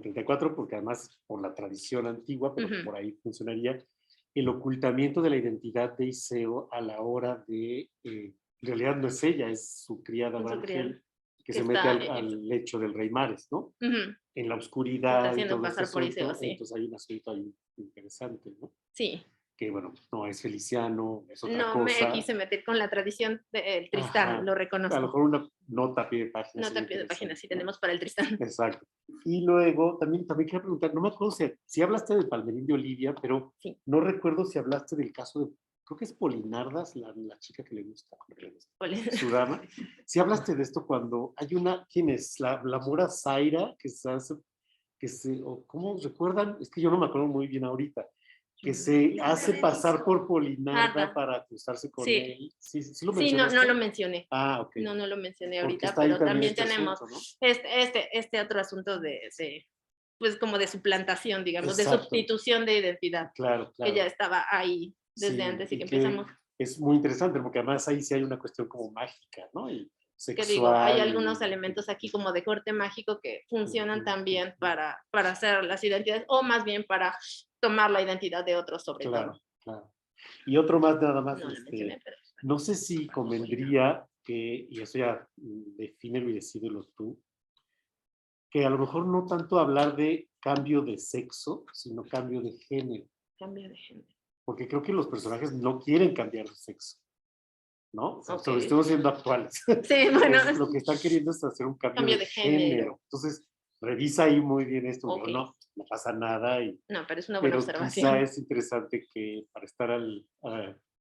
34, porque además por la tradición antigua, pero por ahí funcionaría, el ocultamiento de la identidad de Iseo a la hora de, en realidad no es ella, es su criada Brangel, que se mete al lecho del rey Mares, ¿no? En la oscuridad. Está haciendo pasar por Iseo, sí. Entonces hay un asunto ahí interesante, ¿no? Sí. Que bueno, no es Feliciano, es otra cosa. No me quise meter con la tradición del Tristán, lo reconozco. A lo mejor una nota a pie de página. Nota a pie de página, sí tenemos para el Tristán. Exacto. Y luego también quería preguntar, no me acuerdo si hablaste del Palmerín de Olivia, pero sí, no recuerdo si hablaste del caso de, creo que es Polinardas, la chica que le gusta, su dama. Si hablaste de esto cuando hay una, ¿quién es? La mora Zaira, ¿cómo recuerdan? Es que yo no me acuerdo muy bien ahorita. Que se hace pasar por Polinarda para acusarse con él. Sí, lo mencionaste. Sí, no lo mencioné. Ok. No lo mencioné ahorita, pero también tenemos asunto, ¿no? este otro asunto pues como de suplantación, digamos, Exacto, de sustitución de identidad. Claro. Que ya estaba ahí desde antes y que empezamos. Es muy interesante porque además ahí sí hay una cuestión como mágica, ¿no? Y sexual. Que digo, hay algunos elementos aquí como de corte mágico que funcionan también para hacer las identidades, o más bien para tomar la identidad de otros sobre todo. Claro. Y otro más, nada más, no sé si convendría que, y eso ya defínelo y decídelo tú, que a lo mejor no tanto hablar de cambio de sexo, sino cambio de género. Cambio de género. Porque creo que los personajes no quieren cambiar de sexo, ¿no? O sea, estamos siendo actuales. Sí, bueno. Lo que están queriendo es hacer un cambio de género. Entonces, revisa ahí muy bien esto. Okay. No pasa nada. No, pero es una buena observación. Quizá es interesante que para estar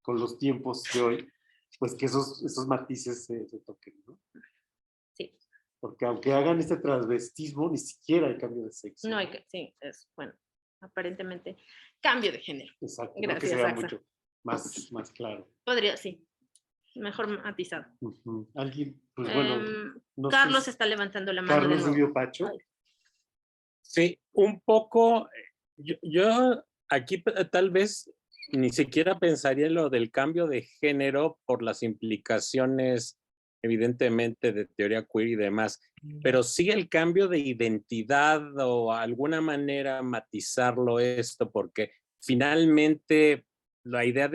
con los tiempos de hoy, pues que esos matices se toquen, ¿no? Sí. Porque aunque hagan este transvestismo, ni siquiera hay cambio de sexo. No hay que, sí, es bueno, aparentemente cambio de género. Exacto. Gracias, que sea mucho más claro. Podría, sí. Mejor matizado. Alguien, pues bueno. No Carlos está levantando la mano. Carlos Rubio Pacho. Sí, un poco. Yo aquí tal vez ni siquiera pensaría en lo del cambio de género por las implicaciones, evidentemente, de teoría queer y demás, pero sí el cambio de identidad o alguna manera matizarlo esto, porque finalmente la idea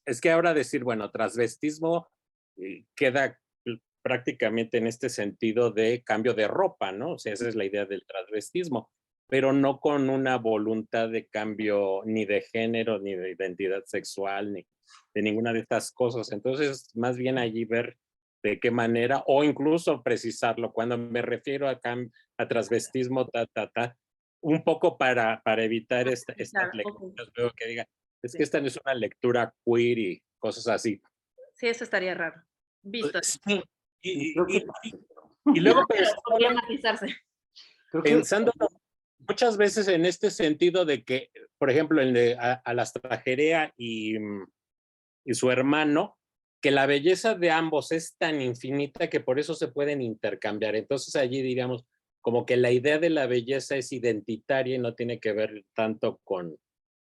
es que ahora decir, bueno, transvestismo queda prácticamente en este sentido de cambio de ropa, ¿no? O sea, esa es la idea del transvestismo, pero no con una voluntad de cambio ni de género, ni de identidad sexual, ni de ninguna de estas cosas. Entonces, más bien allí ver de qué manera, o incluso precisarlo, cuando me refiero a transvestismo, un poco para evitar estas Claro, ok. lecturas, luego que diga, es que esta no es una lectura queer y cosas así. Sí, eso estaría raro. Visto. Sí, Creo que, y luego Pero podría matizarse. creo que pensando muchas veces en este sentido de que, por ejemplo, el de Alastrajerea y su hermano, que la belleza de ambos es tan infinita que por eso se pueden intercambiar. Entonces allí diríamos como que la idea de la belleza es identitaria y no tiene que ver tanto con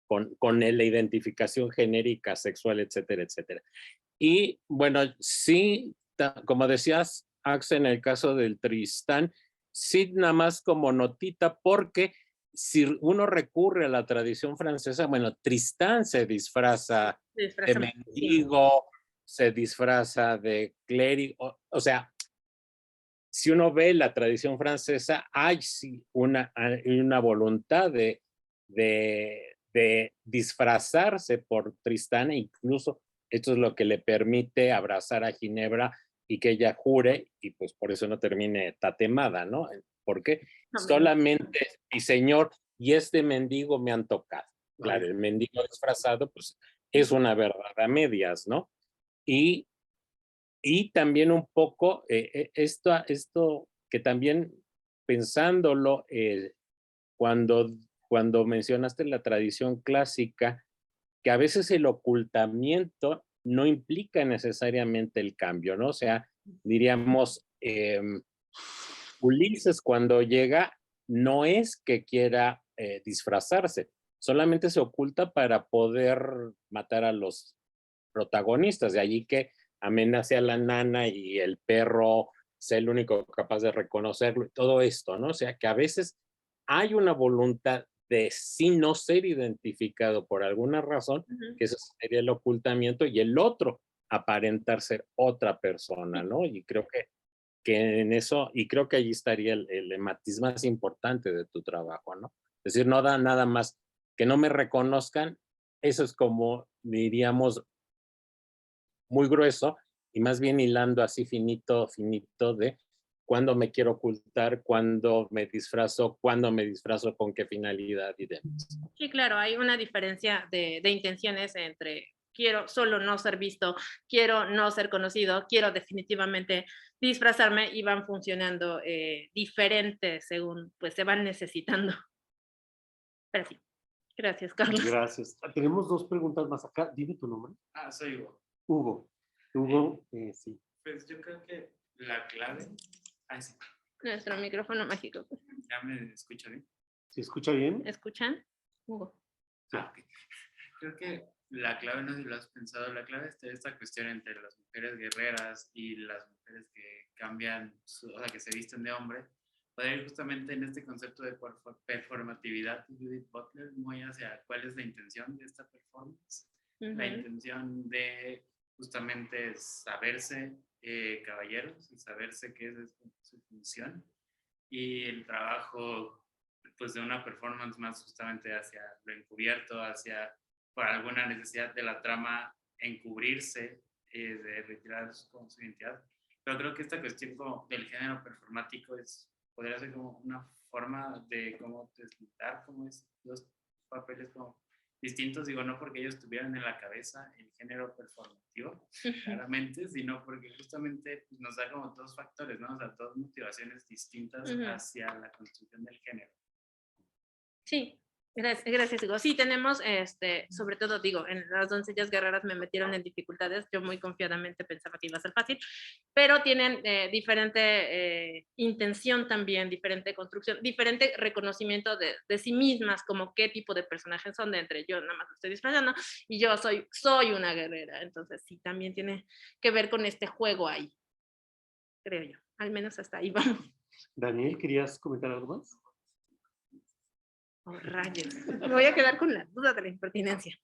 la identificación genérica, sexual, etcétera, etcétera. Y bueno, sí, como decías, Axel, en el caso del Tristán, sí, nada más como notita, porque si uno recurre a la tradición francesa, bueno, Tristán se disfraza Se de disfraza muchísimo. mendigo, se disfraza de clérigo, o sea, si uno ve la tradición francesa, hay sí una voluntad de disfrazarse por Tristán, e incluso esto es lo que le permite abrazar a Ginebra y que ella jure, y pues por eso no termine tatemada, ¿no? Porque solamente mi señor y este mendigo me han tocado. Claro, el mendigo disfrazado, pues es una verdad a medias, ¿no? Y también un poco esto que también pensándolo, cuando, cuando mencionaste la tradición clásica, que a veces el ocultamiento no implica necesariamente el cambio, ¿no? O sea, diríamos, Ulises cuando llega no es que quiera disfrazarse, solamente se oculta para poder matar a los protagonistas, de allí que amenace a la nana y el perro sea el único capaz de reconocerlo y todo esto, ¿no? O sea, que a veces hay una voluntad de sí no ser identificado por alguna razón, que eso sería el ocultamiento, y el otro aparentar ser otra persona, ¿no? Y creo que en eso, y creo que allí estaría el matiz más importante de tu trabajo, ¿no? Es decir, no da nada más que no me reconozcan, eso es como diríamos muy grueso y más bien hilando así finito, finito de cuándo me quiero ocultar, cuándo me disfrazo, con qué finalidad y demás. Sí, claro, hay una diferencia de intenciones entre quiero solo no ser visto, quiero no ser conocido, quiero definitivamente disfrazarme y van funcionando diferentes según pues se van necesitando. Pero sí, gracias, Carlos. gracias. Tenemos dos preguntas más acá. Dime tu nombre. Soy Hugo. Hugo. Hugo, sí. Pues yo creo que la clave. Sí. Nuestro micrófono mágico. ¿Ya me escucha bien? ¿Se escucha bien? ¿Escuchan? Hugo. Ok. Creo que la clave, no sé si lo has pensado, la clave está esta cuestión entre las mujeres guerreras y las mujeres que cambian, o sea, que se visten de hombre, poder ir justamente en este concepto de performatividad de Judith Butler, muy hacia cuál es la intención de esta performance, la intención de justamente saberse caballeros y saberse qué es su función, y el trabajo pues de una performance más justamente hacia lo encubierto, hacia por alguna necesidad de la trama encubrirse, de retirar su identidad. Pero creo que esta cuestión como del género performático podría ser como una forma de cómo deslindar como es los papeles como distintos, digo, no porque ellos tuvieran en la cabeza el género performativo, claramente, sino porque justamente nos da como dos factores, ¿no? O sea, dos motivaciones distintas hacia la construcción del género. Sí, gracias, Hugo. Sí, tenemos, sobre todo, digo, en las doncellas guerreras me metieron en dificultades, yo muy confiadamente pensaba que iba a ser fácil, pero tienen diferente intención también, diferente construcción, diferente reconocimiento de sí mismas, como qué tipo de personajes son, de entre yo nada más lo estoy disfrazando y yo soy una guerrera, entonces sí, también tiene que ver con este juego ahí, creo yo, al menos hasta ahí vamos. Daniel, ¿querías comentar algo más? Oh, rayos. Me voy a quedar con la duda de la impertinencia.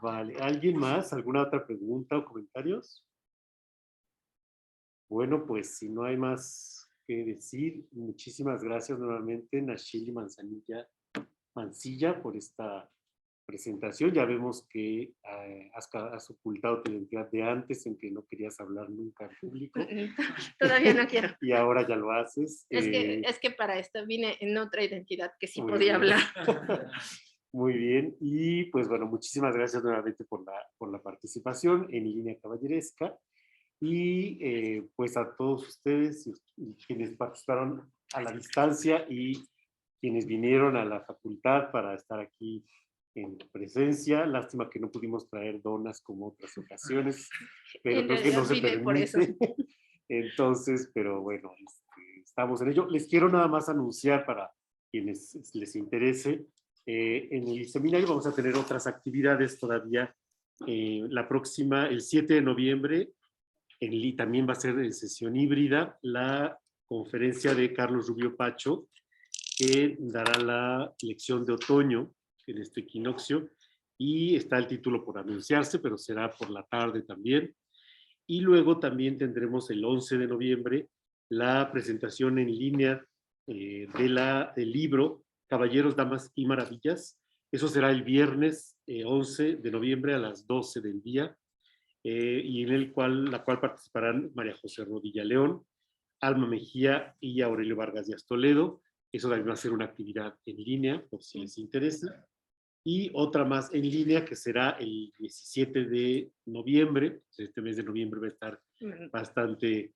Vale. ¿Alguien más? ¿Alguna otra pregunta o comentarios? Bueno, pues si no hay más que decir, muchísimas gracias nuevamente, Nacheli Mancilla, por esta presentación. Ya vemos que has ocultado tu identidad de antes, en que no querías hablar nunca en público. Todavía no quiero. Y ahora ya lo haces. Es que para esto vine en otra identidad que sí Muy podía bien. hablar. Muy bien. Y pues bueno, muchísimas gracias nuevamente por la participación en Línea Caballeresca. Y pues a todos ustedes y quienes participaron a la distancia y quienes vinieron a la facultad para estar aquí en presencia. Lástima que no pudimos traer donas como otras ocasiones, pero En creo que no se realidad vine por eso. permite. Entonces, pero bueno, estamos en ello. Les quiero nada más anunciar para quienes les interese, en el seminario vamos a tener otras actividades todavía. La próxima, el 7 de noviembre, también va a ser en sesión híbrida, la conferencia de Carlos Rubio Pacho, que dará la lección de otoño en este equinoccio, y está el título por anunciarse, pero será por la tarde también. Y luego también tendremos el 11 de noviembre la presentación en línea del libro Caballeros, Damas y Maravillas. Eso será el viernes 11 de noviembre a las 12 del día, y en la cual participarán María José Rodilla León, Alma Mejía y Aurelio Vargas Díaz Toledo. Eso también va a ser una actividad en línea, por si les interesa. Y otra más en línea que será el 17 de noviembre. Este mes de noviembre va a estar bastante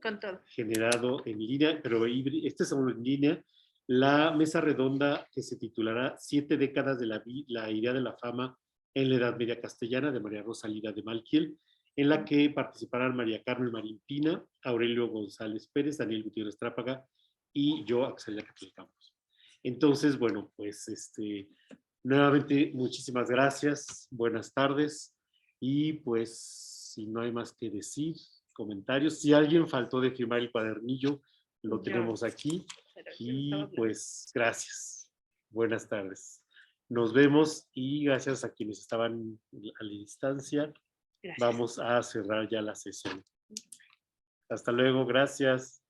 Con todo. generado en línea, pero este es solo en línea. La mesa redonda que se titulará 7 décadas de la idea de la fama en la Edad Media Castellana, de María Rosalía de Malquiel, en la que participarán María Carmen Marín Pina, Aurelio González Pérez, Daniel Gutiérrez Trápaga y yo, Axel Capel Campos. Entonces, bueno, pues nuevamente muchísimas gracias, buenas tardes, y pues si no hay más que decir, comentarios, si alguien faltó de firmar el cuadernillo, lo tenemos aquí, y pues gracias, buenas tardes. Nos vemos y gracias a quienes estaban a la distancia. Gracias. Vamos a cerrar ya la sesión. Hasta luego, gracias.